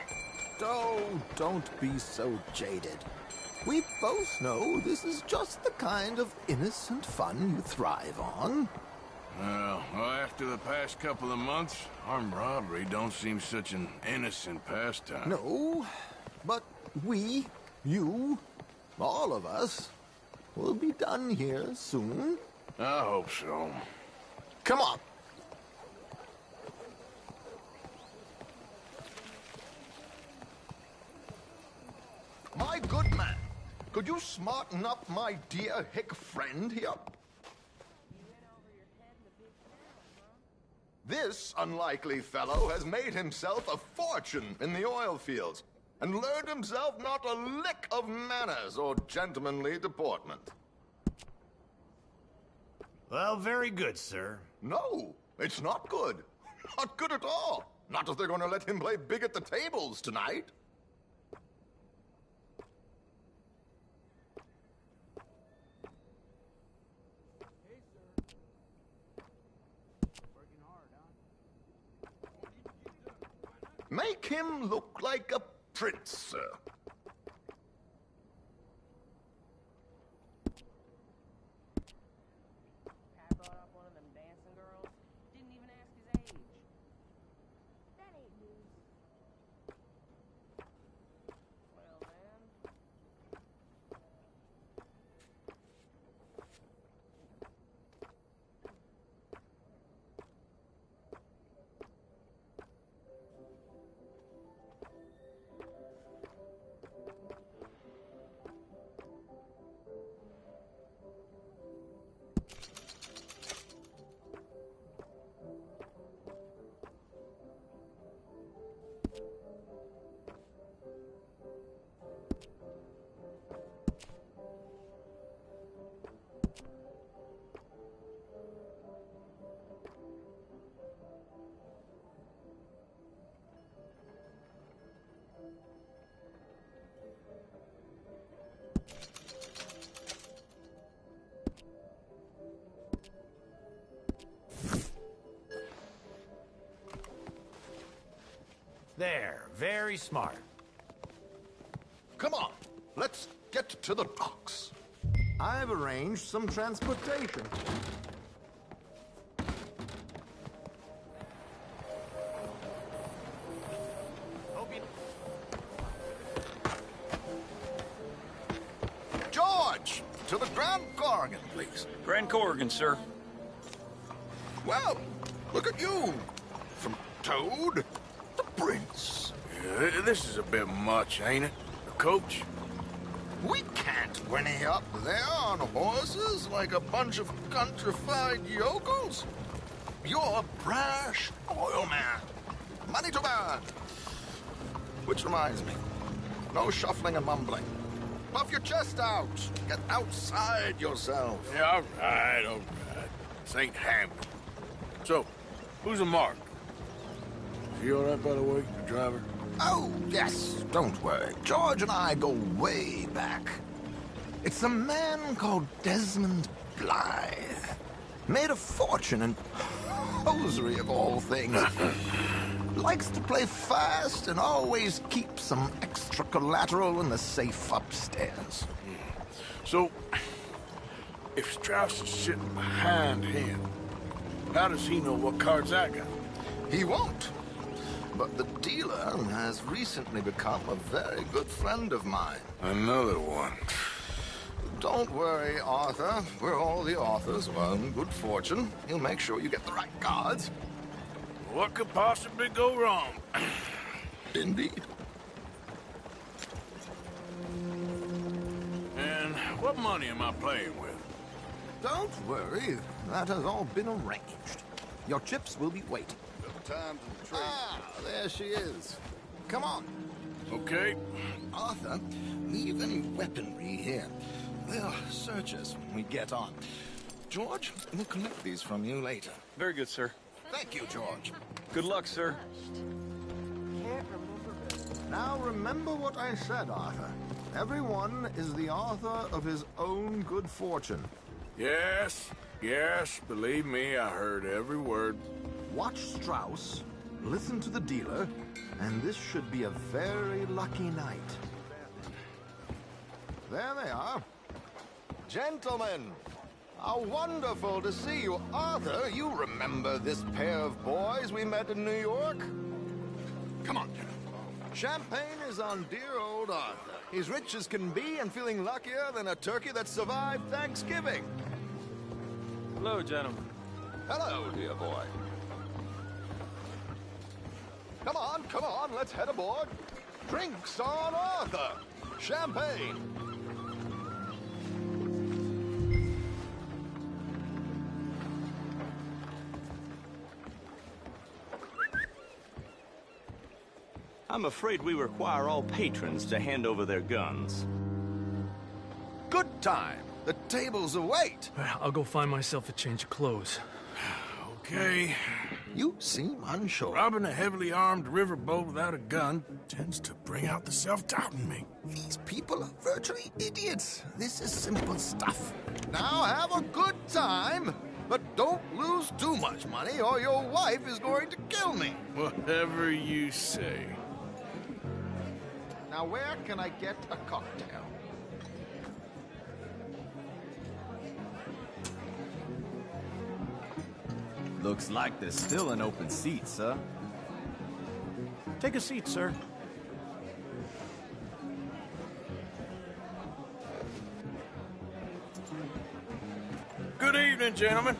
Oh, don't be so jaded. We both know this is just the kind of innocent fun you thrive on. Well, after the past couple of months, armed robbery don't seem such an innocent pastime. No, but we, you, all of us, will be done here soon. I hope so. Come on. My good man, could you smarten up my dear hick friend here? This unlikely fellow has made himself a fortune in the oil fields and learned himself not a lick of manners or gentlemanly deportment. Well, very good, sir. No, it's not good. Not good at all. Not if they're going to let him play big at the tables tonight. Make him look like a prince, sir. Pat brought up one of them dancing girls. Didn't even ask his age. That ain't news. Well, then. There, very smart. Come on, let's get to the docks. I've arranged some transportation. George, to the Grand Corrigan, please. Grand Corrigan, sir. Well, look at you. From Toad to Prince. Yeah, this is a bit much, ain't it? The coach? We can't whinny up there on horses like a bunch of countrified yokels. You're a brash oil man. Money to burn. Which reminds me, no shuffling and mumbling. Puff your chest out. Get outside yourself. Yeah, all right. This ain't Hampton. So, who's a mark? Is he all right, by the way, the driver? Oh, yes, don't worry. George and I go way back. It's a man called Desmond Blythe. Made a fortune in hosiery of all things. Likes to play fast and always keeps some extra collateral in the safe upstairs. So, if Strauss is sitting behind him, how does he know what cards I got? He won't. But the dealer has recently become a very good friend of mine. Another one. Don't worry, Arthur. We're all the authors of our good fortune. He'll make sure you get the right cards. What could possibly go wrong? Indeed. And what money am I playing with? Don't worry. That has all been arranged. Your chips will be waiting. Time to trade. Ah, there she is. Come on. Okay. Arthur, leave any weaponry here. They'll search us when we get on. George, we'll collect these from you later. Very good, sir. Thank you, George. Good luck, sir. Now remember what I said, Arthur. Everyone is the author of his own good fortune. Yes, believe me, I heard every word. Watch Strauss, listen to the dealer, and this should be a very lucky night. There they are. Gentlemen, how wonderful to see you. Arthur, you remember this pair of boys we met in New York? Come on. Champagne is on dear old Arthur. He's rich as can be and feeling luckier than a turkey that survived Thanksgiving. Hello, gentlemen. Hello, dear boy. Come on, let's head aboard. Drinks on Arthur. Champagne. I'm afraid we require all patrons to hand over their guns. Good time. The tables await. I'll go find myself a change of clothes. Okay. You seem unsure. Robbing a heavily armed riverboat without a gun tends to bring out the self-doubt in me. These people are virtually idiots. This is simple stuff. Now have a good time, but don't lose too much money or your wife is going to kill me. Whatever you say. Now where can I get a cocktail? Looks like there's still an open seat, sir. Take a seat, sir. Good evening, gentlemen.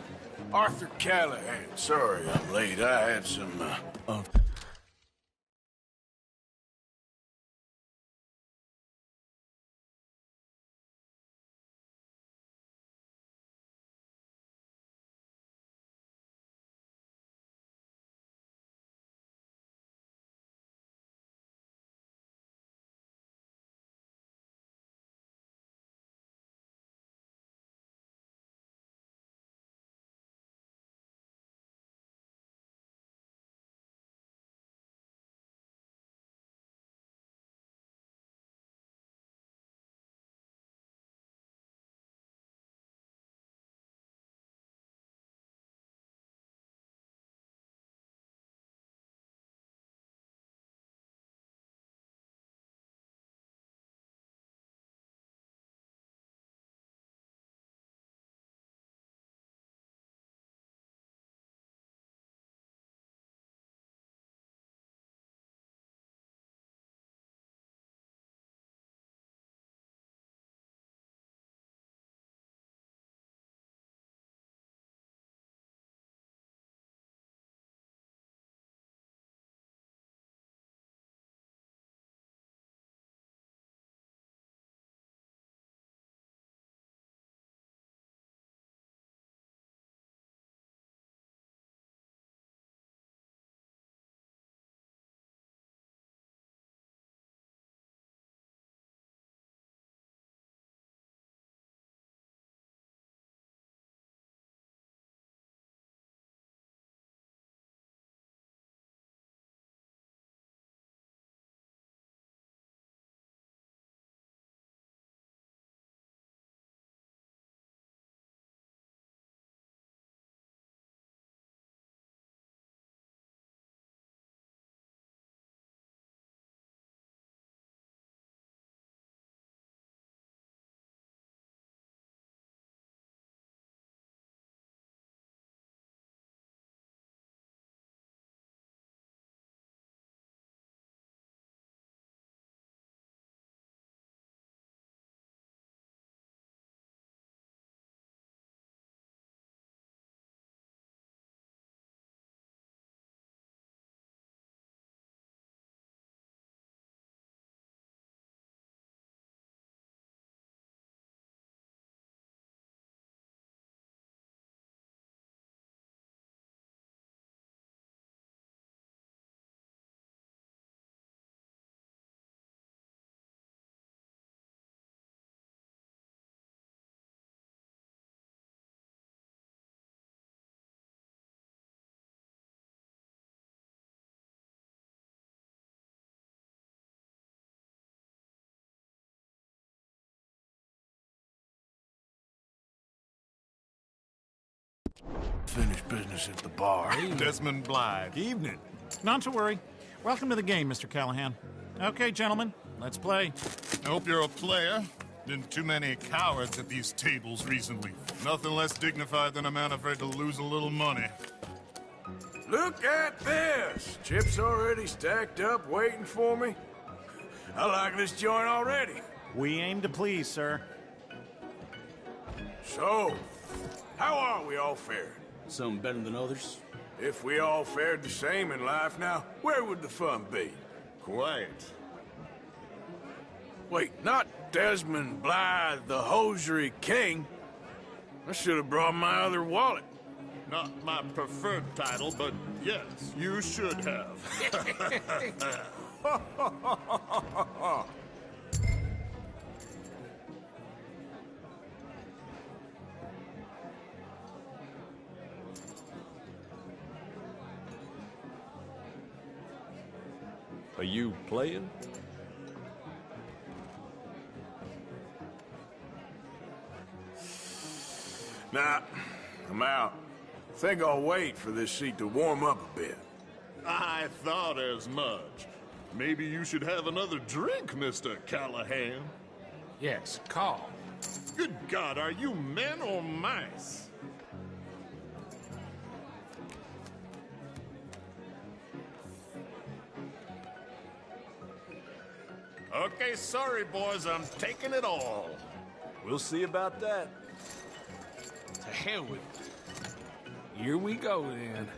Arthur Callahan. Sorry I'm late. I had some, unfinished business at the bar. Desmond Blythe. Evening. Not to worry. Welcome to the game, Mr. Callahan. Okay, gentlemen, let's play. I hope you're a player. Been too many cowards at these tables recently. Nothing less dignified than a man afraid to lose a little money. Look at this! Chips already stacked up, waiting for me. I like this joint already. We aim to please, sir. So, how are we all faring? Some better than others. If we all fared the same in life now, where would the fun be? Quiet. Wait, not Desmond Blythe, the hosiery king. I should have brought my other wallet. Not my preferred title, but yes, you should have. Are you playing? Nah, I'm out. Think I'll wait for this seat to warm up a bit. I thought as much. Maybe you should have another drink, Mr. Callahan. Yes, call. Good God, are you men or mice? Okay, sorry, boys, I'm taking it all. We'll see about that. To hell with it. Here we go, then.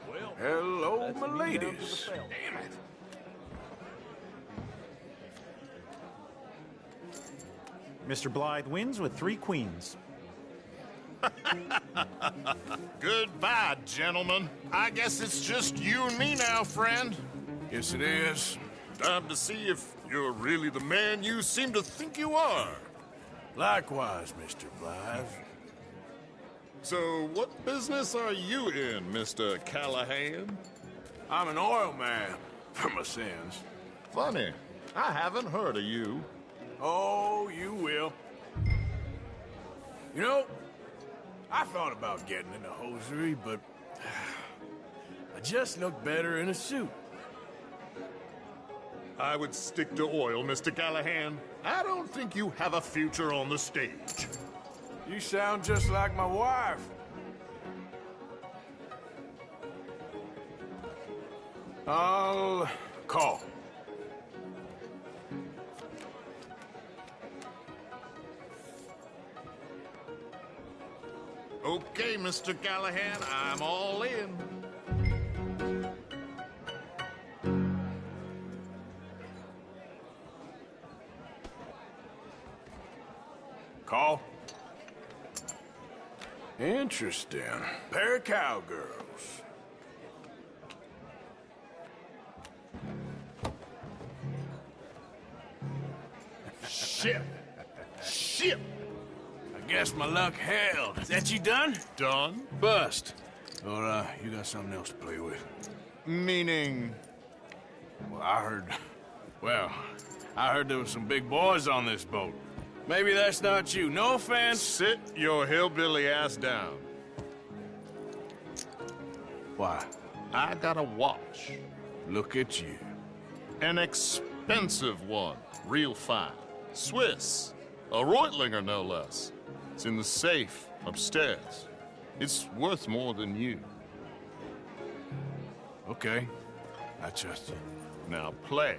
Well, hello, my ladies. Damn it. Mr. Blythe wins with 3 queens. Goodbye, gentlemen. I guess it's just you and me now, friend. Yes, it is. Time to see if you're really the man you seem to think you are. Likewise, Mr. Blythe. So, what business are you in, Mr. Callahan? I'm an oil man, for my sins. Funny, I haven't heard of you. Oh, you will. You know, I thought about getting into hosiery, but I just look better in a suit. I would stick to oil, Mr. Callahan. I don't think you have a future on the stage. You sound just like my wife. I'll call. Okay, Mr. Callahan, I'm all in. Call. Interesting. Pair of cowgirls. Shit. Shit. I guess my luck held. Is that you done? Done? Bust. Or, you got something else to play with? Meaning? Well, I heard there was some big boys on this boat. Maybe that's not you. No offense. Sit your hillbilly ass down. Why? I got a watch. Look at you. An expensive one. Real fine. Swiss. A Reutlinger, no less. It's in the safe upstairs. It's worth more than you. Okay. I trust you. Now play.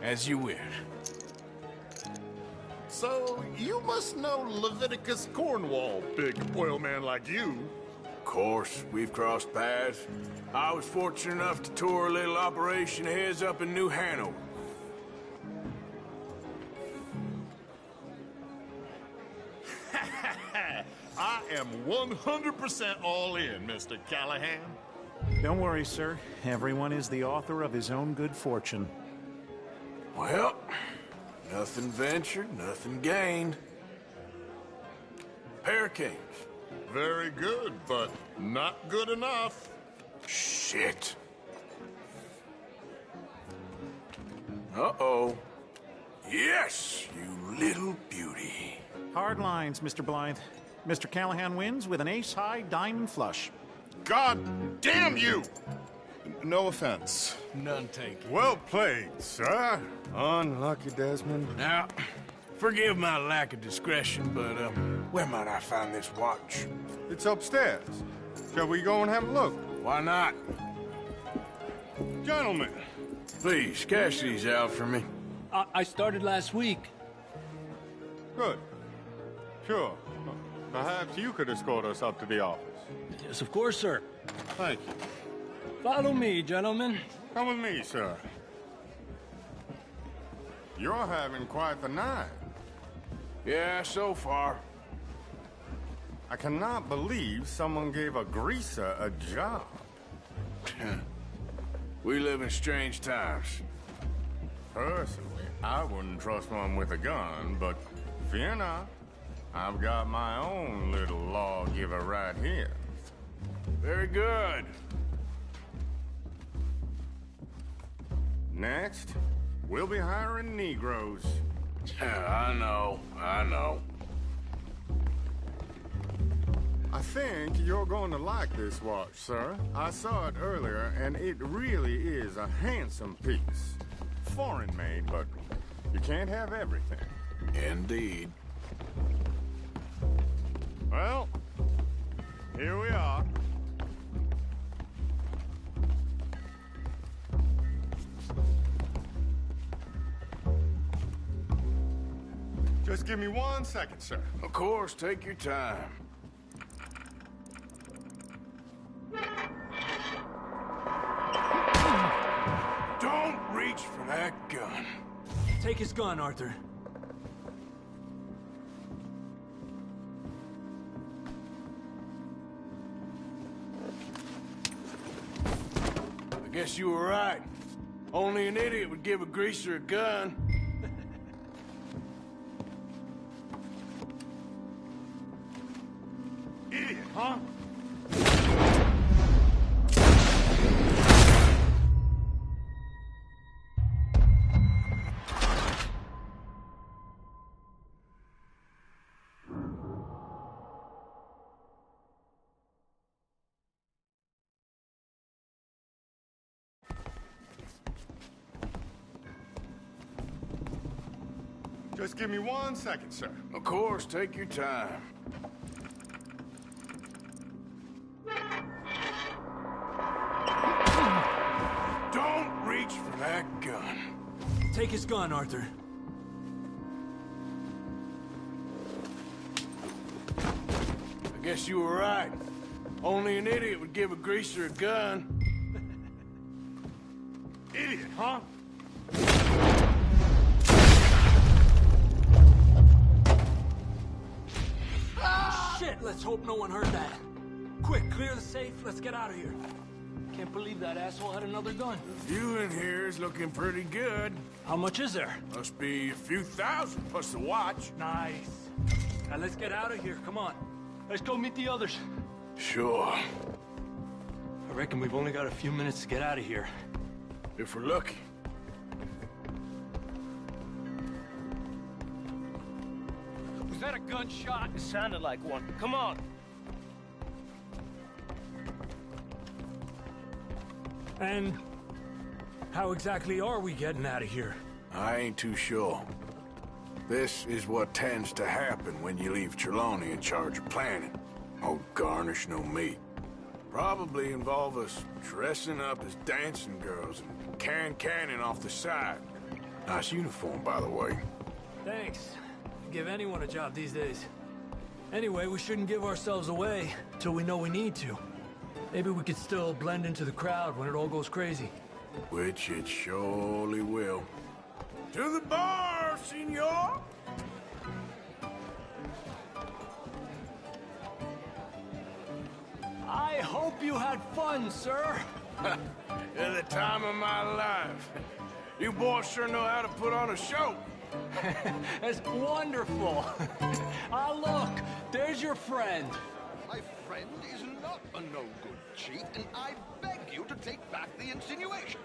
As you wish. So, you must know Leviticus Cornwall, big oil man like you. Of course, we've crossed paths. I was fortunate enough to tour a little operation of his up in New Hanover. I am 100% all in, Mr. Callahan. Don't worry, sir. Everyone is the author of his own good fortune. Well, nothing ventured, nothing gained. Pair of kings. Very good, but not good enough. Shit. Uh-oh. Yes, you little beauty. Hard lines, Mr. Blythe. Mr. Callahan wins with an ace-high diamond flush. God damn you! No offense. None taken. Well played, sir. Unlucky, Desmond. Now, forgive my lack of discretion, but, where might I find this watch? It's upstairs. Shall we go and have a look? Why not? Gentlemen. Please, cash these out for me. I started last week. Good. Sure. Perhaps you could escort us up to the office. Yes, of course, sir. Thank you. Follow me, gentlemen. Come with me, sir. You're having quite the night. Yeah, so far. I cannot believe someone gave a greaser a job. We live in strange times. Personally, I wouldn't trust one with a gun, but fear not. I've got my own little lawgiver right here. Very good. Next, we'll be hiring Negroes. I know. I think you're going to like this watch, sir. I saw it earlier, and it really is a handsome piece. Foreign made, but you can't have everything. Indeed. Well, here we are. Just give me 1 second, sir. Of course, take your time. Don't reach for that gun. Take his gun, Arthur. I guess you were right. Only an idiot would give a greaser a gun. Idiot, huh? Just give me 1 second, sir. Of course, take your time. Don't reach for that gun. Take his gun, Arthur. I guess you were right. Only an idiot would give a greaser a gun. Idiot, huh? Shit, let's hope no one heard that. Quick, clear the safe, let's get out of here. Can't believe that asshole had another gun. The view in here is looking pretty good. How much is there? Must be a few thousand plus the watch. Nice. Now let's get out of here, come on. Let's go meet the others. Sure. I reckon we've only got a few minutes to get out of here. If we're lucky. Was that a gunshot? It sounded like one. Come on. And how exactly are we getting out of here? I ain't too sure. This is what tends to happen when you leave Trelawney in charge of planning. Oh, garnish no meat. Probably involve us dressing up as dancing girls and canning off the side. Nice uniform, by the way. Thanks. Give anyone a job these days. Anyway, we shouldn't give ourselves away till we know we need to. Maybe we could still blend into the crowd when it all goes crazy. Which it surely will. To the bar, senor! I hope you had fun, sir. At the time of my life. You boys sure know how to put on a show. That's wonderful. Ah, look, there's your friend. My friend is not a no-good cheat, and I beg you to take back the insinuation.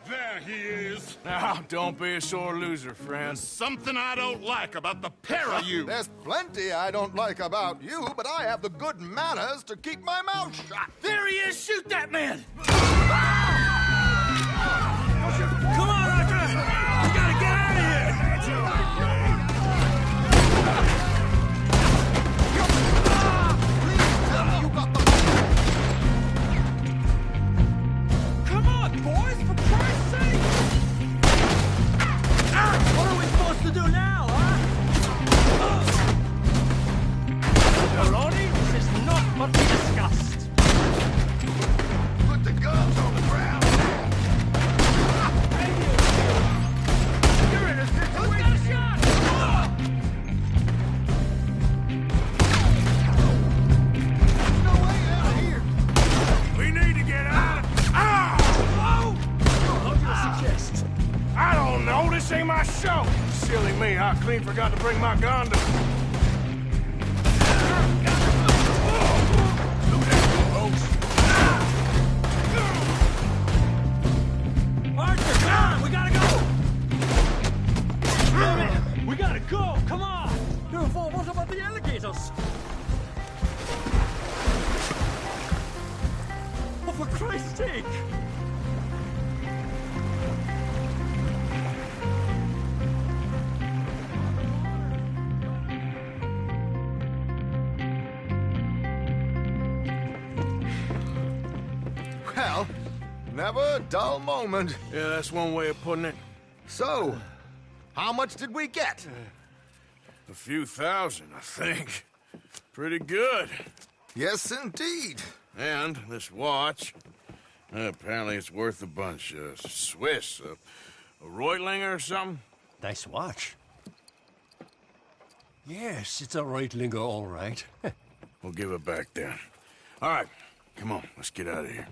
There he is. Now, don't be a sore loser, friend. There's something I don't like about the pair of you. There's plenty I don't like about you, but I have the good manners to keep my mouth shut. There he is! Shoot that man! Come on, Arthur! We gotta get out of here! Come on, boys, for Christ's sake! What are we supposed to do now, huh? Ronnie, this is not what we discussed. Put the guns on the ground. You're in a situation. Who's got a shot? No way out of here. We need to get out. Ah! How do you suggest? I don't know. This ain't my show. Silly me. I clean forgot to bring my gun to... Arthur, come on, we gotta go! We gotta go, come on! What about the alligators? Oh, for Christ's sake! Well, never a dull moment. Yeah, that's one way of putting it. So, how much did we get? A few thousand, I think. Pretty good. Yes, indeed. And this watch, apparently it's worth a bunch. Swiss, a Reutlinger or something? Nice watch. Yes, it's a Reutlinger, all right. We'll give it back then. All right, come on, let's get out of here.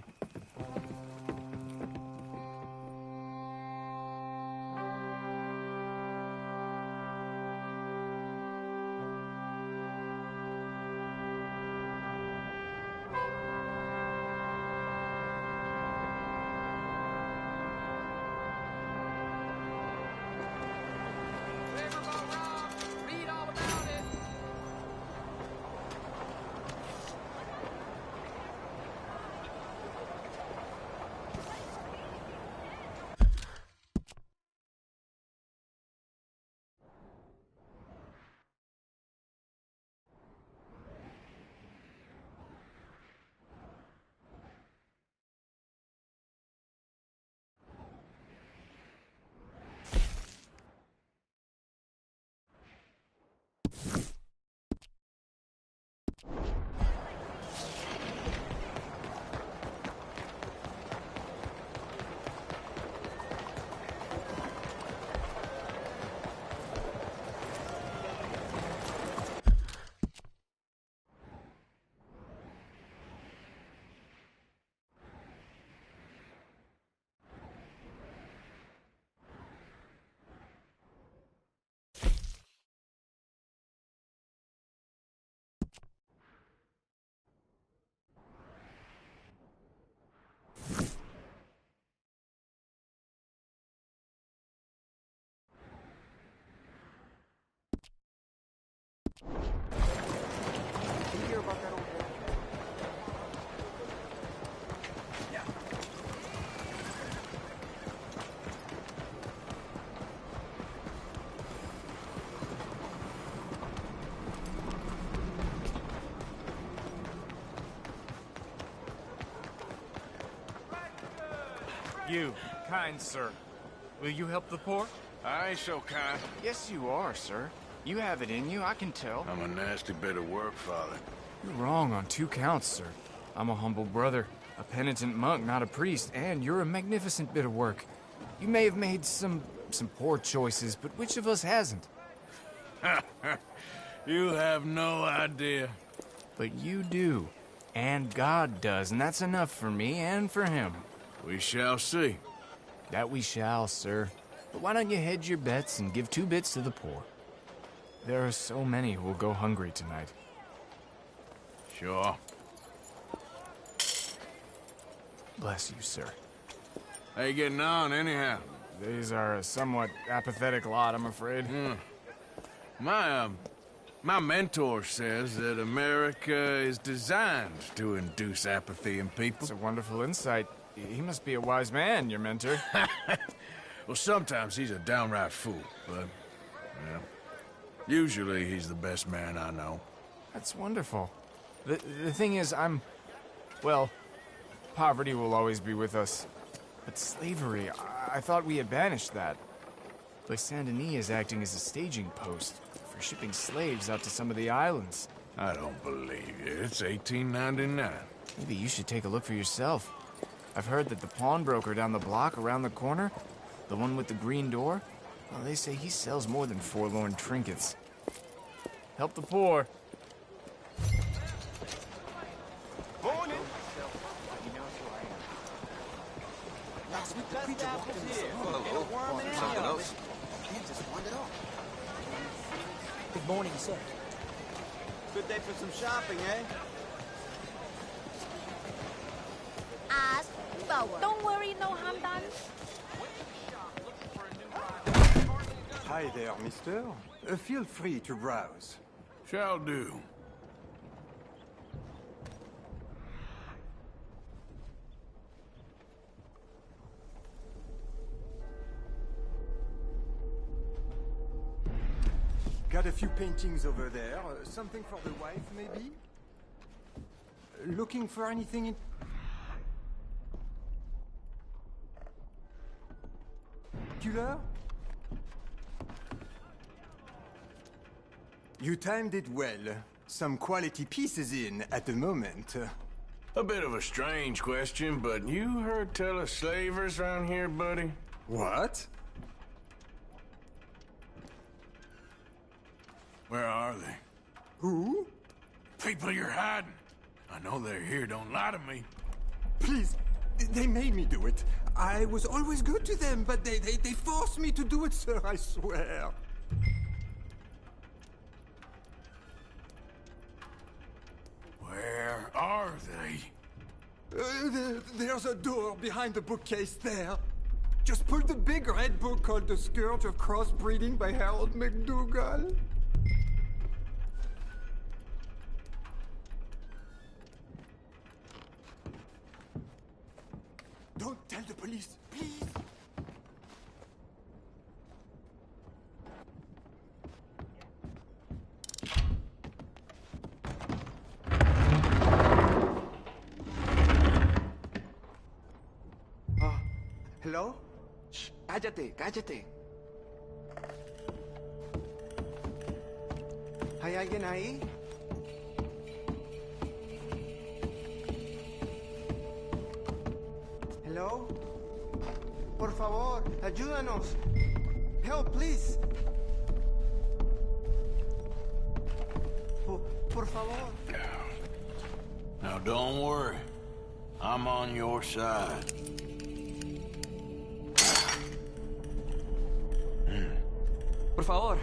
You, kind sir, will you help the poor? I ain't so kind. Yes, you are, sir. You have it in you, I can tell. I'm a nasty bit of work, Father. You're wrong on 2 counts, sir. I'm a humble brother, a penitent monk, not a priest, and you're a magnificent bit of work. You may have made some poor choices, but which of us hasn't? You have no idea. But you do, and God does, and that's enough for me and for him. We shall see. That we shall, sir. But why don't you hedge your bets and give 2 bits to the poor? There are so many who will go hungry tonight. Sure. Bless you, sir. How you getting on, anyhow? These are a somewhat apathetic lot, I'm afraid. My mentor says that America is designed to induce apathy in people. It's a wonderful insight. He must be a wise man, your mentor. Well, sometimes he's a downright fool, but, yeah, usually he's the best man I know. That's wonderful. The thing is, well, poverty will always be with us. But slavery, I thought we had banished that. Like Saint Denis is acting as a staging post for shipping slaves out to some of the islands. I don't believe you. It's 1899. Maybe you should take a look for yourself. I've heard that the pawnbroker down the block around the corner, the one with the green door, well, they say he sells more than forlorn trinkets. Help the poor. Morning. Last week the preacher walked in the salon. Kansas wandered off. Good morning, sir. Good day for some shopping, eh? Eyes forward. Don't worry, no harm done. Hi there, mister. Feel free to browse. Shall do. Got a few paintings over there. Something for the wife, maybe? Looking for anything in... particular? You timed it well. Some quality pieces in at the moment. A bit of a strange question, but you heard tell of slavers around here, buddy? What? Where are they? Who? People you're hiding. I know they're here, don't lie to me. Please, they made me do it. I was always good to them, but they forced me to do it, sir, I swear. Where are they? There's a door behind the bookcase there. Just pull the big red book called The Scourge of Crossbreeding by Harold McDougall. Don't tell the police, please. Hello? Shh, cállate, cállate. ¿Hay alguien ahí? Hello? Por favor, ayúdanos. Help, please. Por favor. Now don't worry. I'm on your side. Por favor.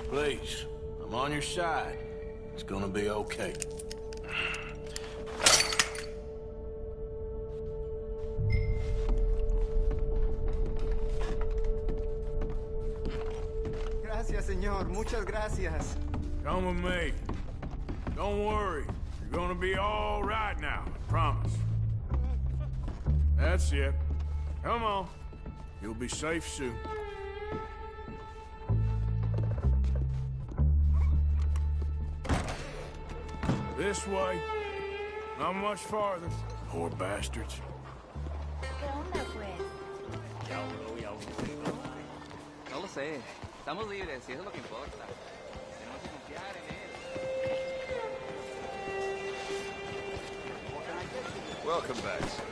Please, I'm on your side. It's gonna be okay. Gracias, señor. Muchas gracias. Come with me. Don't worry. You're gonna be all right now, I promise. That's it. Come on. You'll be safe soon. This way. Not much farther. Poor bastards. No lo sé. Estamos libres, y eso es lo que importa. Tenemos que confiar en él. Welcome back, sir.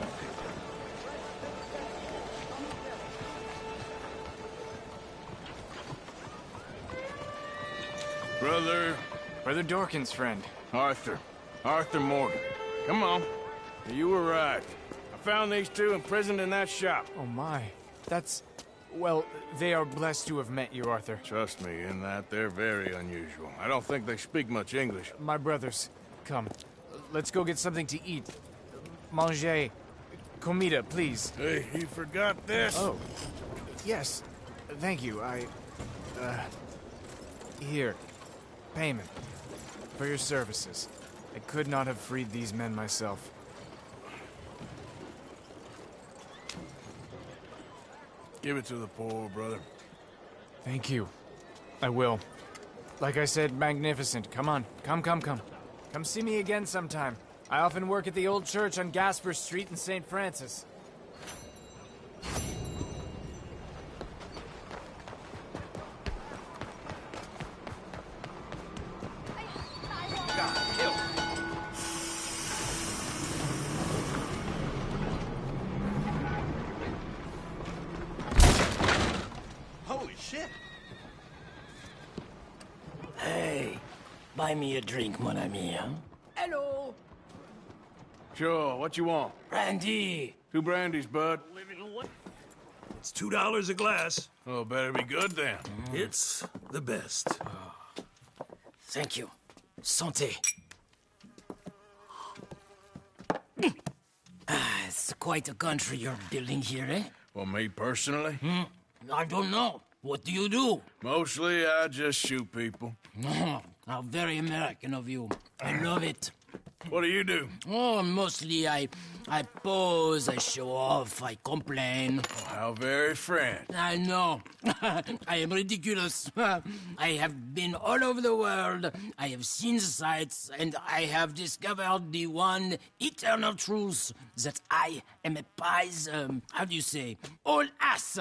Brother Dorkin's friend. Arthur Morgan. Come on. You were right. I found these two imprisoned in that shop. Oh my. That's... well, they are blessed to have met you, Arthur. Trust me, in that they're very unusual. I don't think they speak much English. My brothers. Come, let's go get something to eat. Manger. Comida, please. Hey, you forgot this? Oh, yes. Thank you. Here. Payment. For your services. I could not have freed these men myself. Give it to the poor, brother. Thank you. I will. Like I said, magnificent. Come on. Come. Come see me again sometime. I often work at the old church on Gasper Street in St. Francis. Holy shit! Hey, buy me a drink, mon ami, huh? Hello! Sure, what you want? Brandy! 2 brandies, bud. It's $2 a glass. Oh, better be good then. It's the best. Thank you. Santé. It's quite a country you're building here, eh? Well, me personally? I don't know. What do you do? Mostly, I just shoot people. How very American of you. I love it. What do you do? Oh, mostly I pose, I show off, I complain. Oh, how very French. I know. I am ridiculous. I have been all over the world. I have seen the sights, and I have discovered the one eternal truth that I am a pies, how do you say, old ass.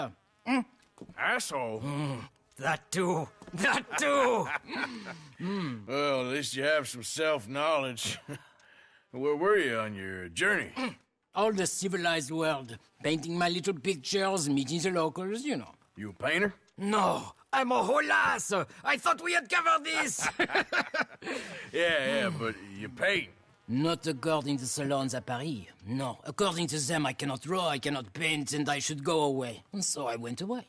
Asshole? That too. That too. Well, at least you have some self-knowledge. Where were you on your journey? All the civilized world. Painting my little pictures, meeting the locals, you know. You a painter? No, I'm a whole ass. I thought we had covered this. Yeah, but you paint. Not according to salons at Paris. No, according to them, I cannot draw, I cannot paint, and I should go away. And so I went away.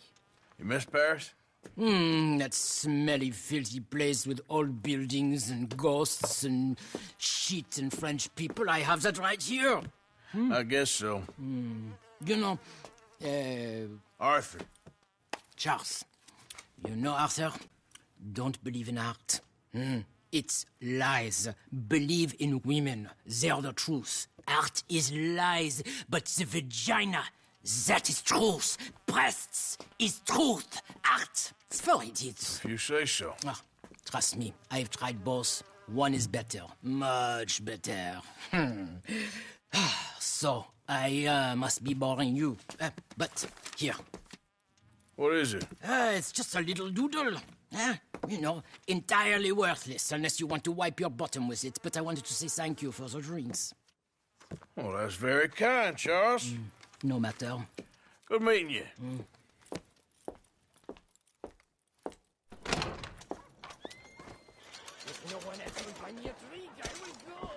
You miss Paris? That smelly, filthy place with old buildings and ghosts and shit and French people. I have that right here. I guess so. You know, Arthur. Charles. You know, Arthur? Don't believe in art. It's lies. Believe in women. They're the truth. Art is lies, but the vagina, that is truth. Breasts is truth. Art, it's for idiots. If you say so. Trust me, I've tried both. One is better. Much better. So, I must be boring you. But, here. What is it? It's just a little doodle. You know, entirely worthless, unless you want to wipe your bottom with it. But I wanted to say thank you for the drinks. Well, that's very kind, Charles. No matter. Good meeting you. If no one else will buy me a drink, I will go.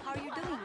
How are you doing?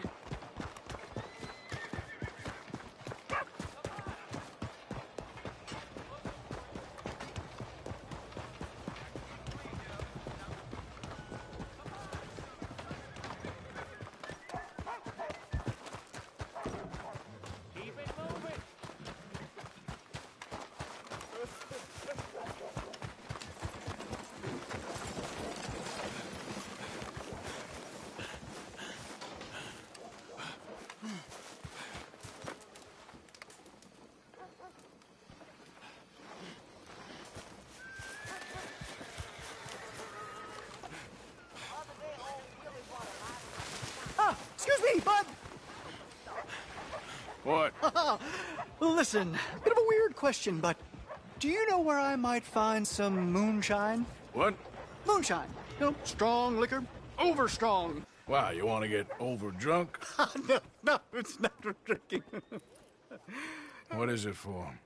Excuse me, bud! What? Listen, bit of a weird question, but do you know where I might find some moonshine? What? Moonshine. You know, strong liquor. Over strong. Wow, you want to get over drunk? No, it's not for drinking. What is it for?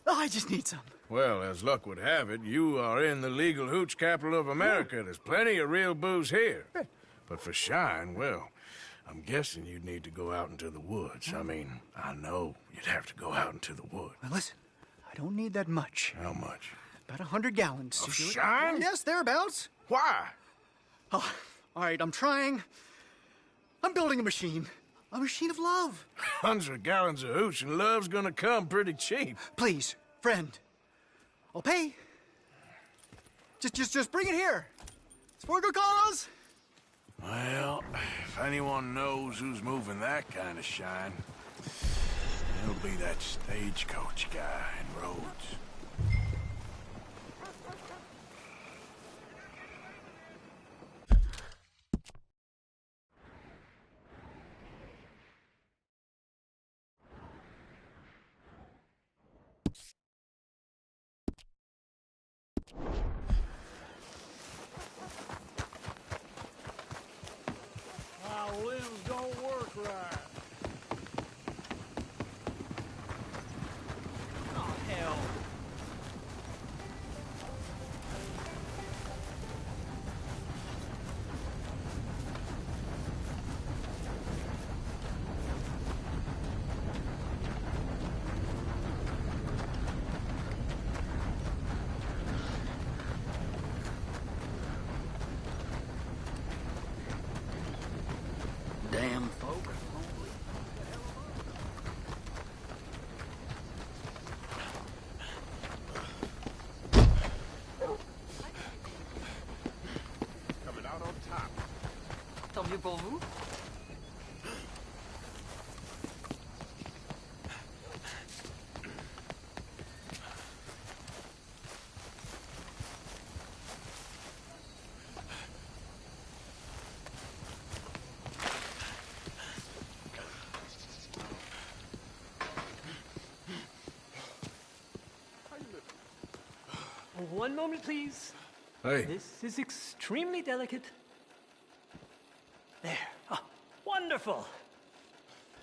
I just need some. Well, as luck would have it, you are in the legal hooch capital of America. There's plenty of real booze here. But for shine, well, I'm guessing you'd need to go out into the woods. I mean, I know you'd have to go out into the woods. Now listen, I don't need that much. How much? About 100 gallons. Of to do it. shine? Yes, thereabouts. Why? Oh, all right, I'm trying. I'm building a machine. A machine of love. 100 gallons of hooch and love's gonna come pretty cheap. Please, friend. I'll pay. Just bring it here. It's for a good cause. Well, if anyone knows who's moving that kind of shine, it'll be that stagecoach guy in Rhodes. My limbs don't work right. Oh, hell. Damn folk. Coming out on top. Tant mieux pour vous. One moment, please. Hey. This is extremely delicate. There. Ah, wonderful.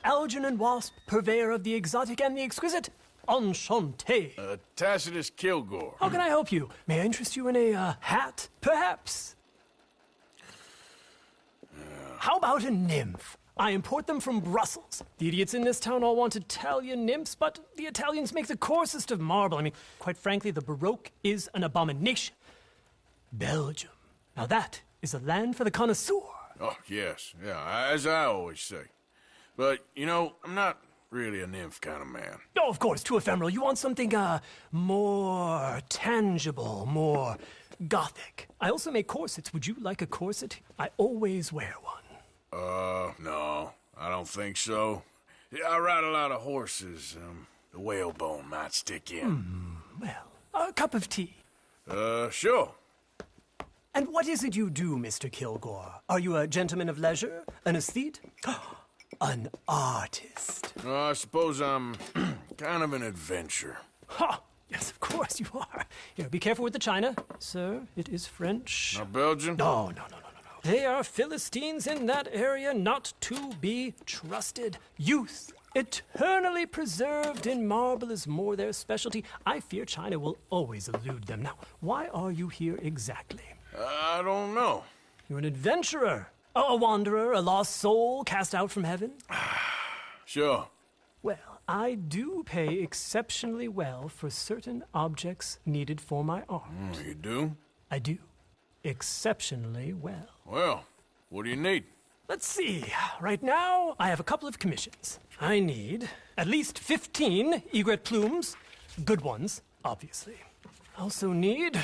Algernon Wasp, purveyor of the exotic and the exquisite. Enchanté. Tacitus Kilgore. How can I help you? May I interest you in a hat, perhaps? How about a nymph? I import them from Brussels. The idiots in this town all want Italian nymphs, but the Italians make the coarsest of marble. I mean, quite frankly, the Baroque is an abomination. Belgium. Now that is a land for the connoisseur. Oh, yes. Yeah, as I always say. But, you know, I'm not really a nymph kind of man. Oh, of course, too ephemeral. You want something, more tangible, more gothic. I also make corsets. Would you like a corset? I always wear one. No, I don't think so. Yeah, I ride a lot of horses. The whalebone might stick in. Well, a cup of tea. Sure. And what is it you do, Mr. Kilgore? Are you a gentleman of leisure? An aesthete? An artist? I suppose I'm kind of an adventurer. Ha! Yes, of course you are. Here, be careful with the china. Sir, it is French. Not Belgian? No. They are Philistines in that area, not to be trusted. Youth, eternally preserved in marble, is more their specialty. I fear China will always elude them. Now, why are you here exactly? I don't know. You're an adventurer, a wanderer, a lost soul cast out from heaven? Sure. Well, I do pay exceptionally well for certain objects needed for my art. You do? I do. Exceptionally well. Well, what do you need? Let's see. Right now, I have a couple of commissions. I need at least 15 egret plumes. Good ones, obviously. I also need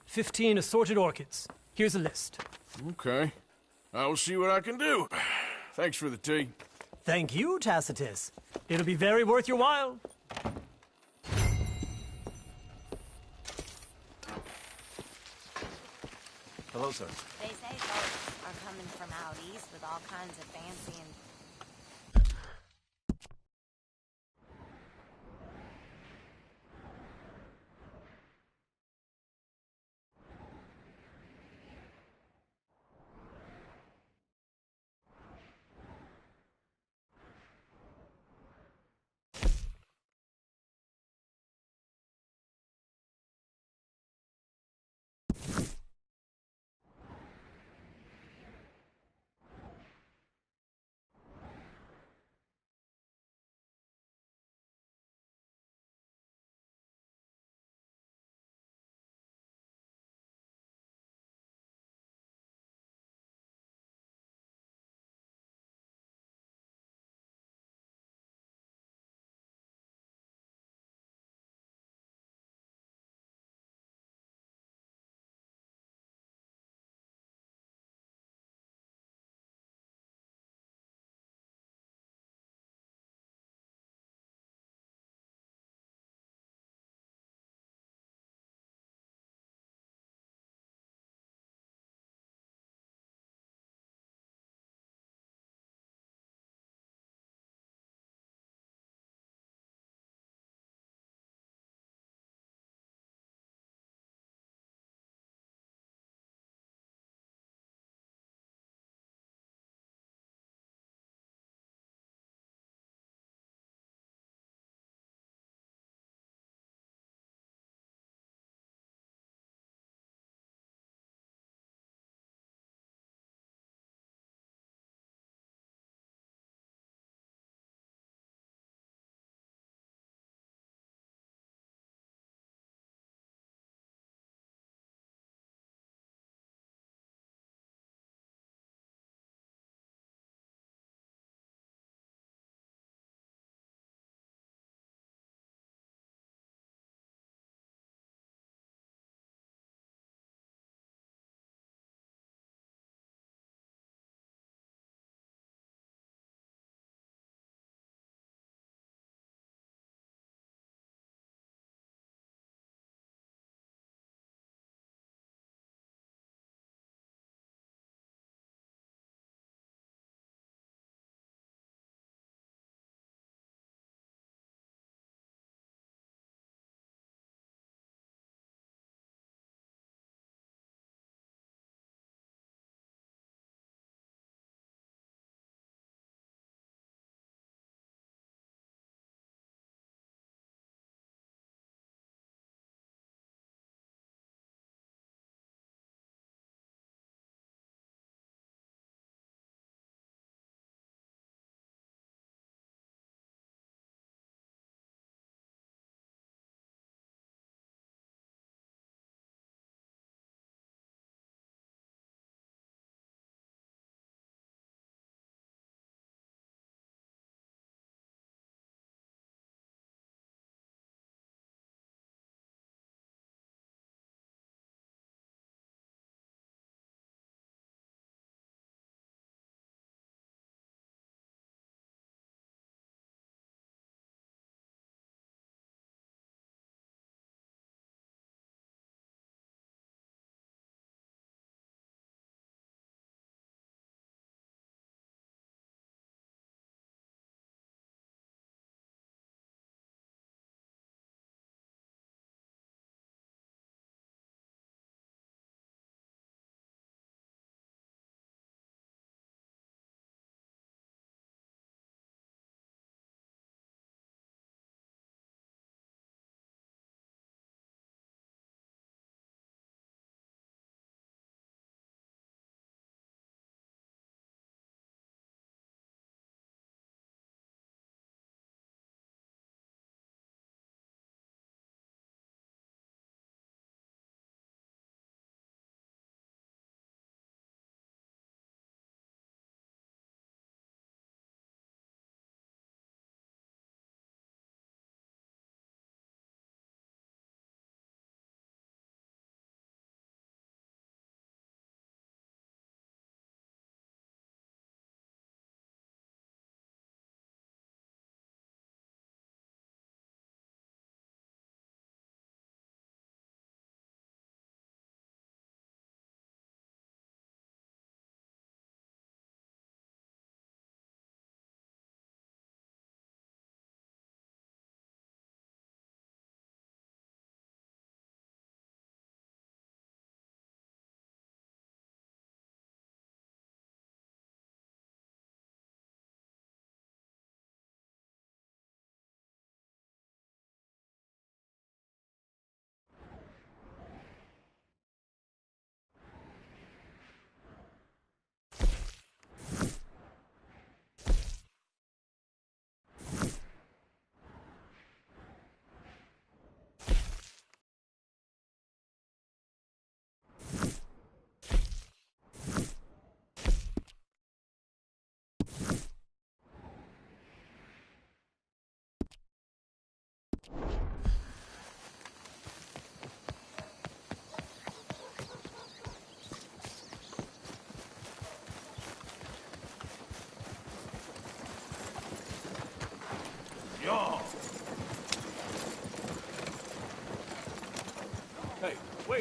15 assorted orchids. Here's a list. Okay. I will see what I can do. Thanks for the tea. Thank you, Tacitus. It'll be very worth your while. Hello, sir. They say folks are coming from out east with all kinds of fancy and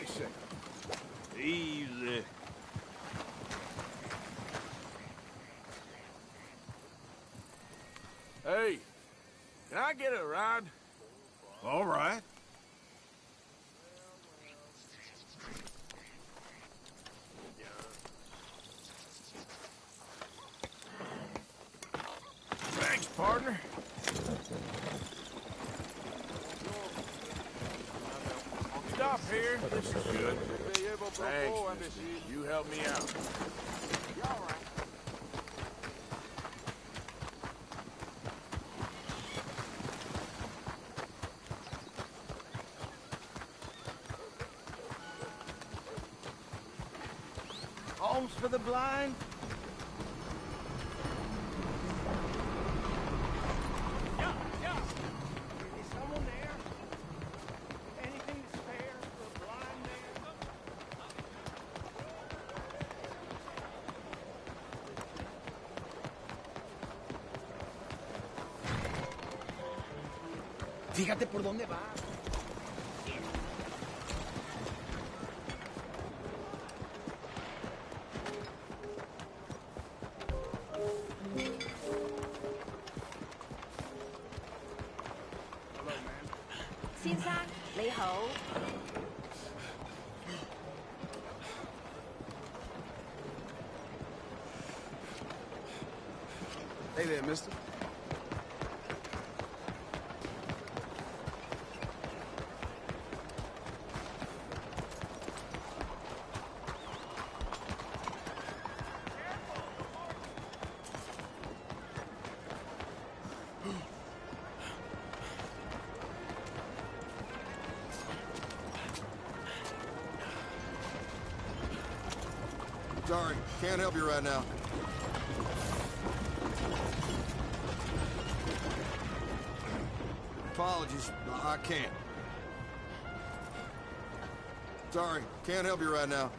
a second. Easy. Hey, can I get a ride? All right. Thanks, partner. Stop here. This is good. Thanks, mister. You helped me out. Homes for the blind? Yeah. Is someone there? Anything to spare for a blind man? Fíjate por dónde va. Hey there, mister. Sorry, can't help you right now. Apologies, I can't. Sorry, can't help you right now.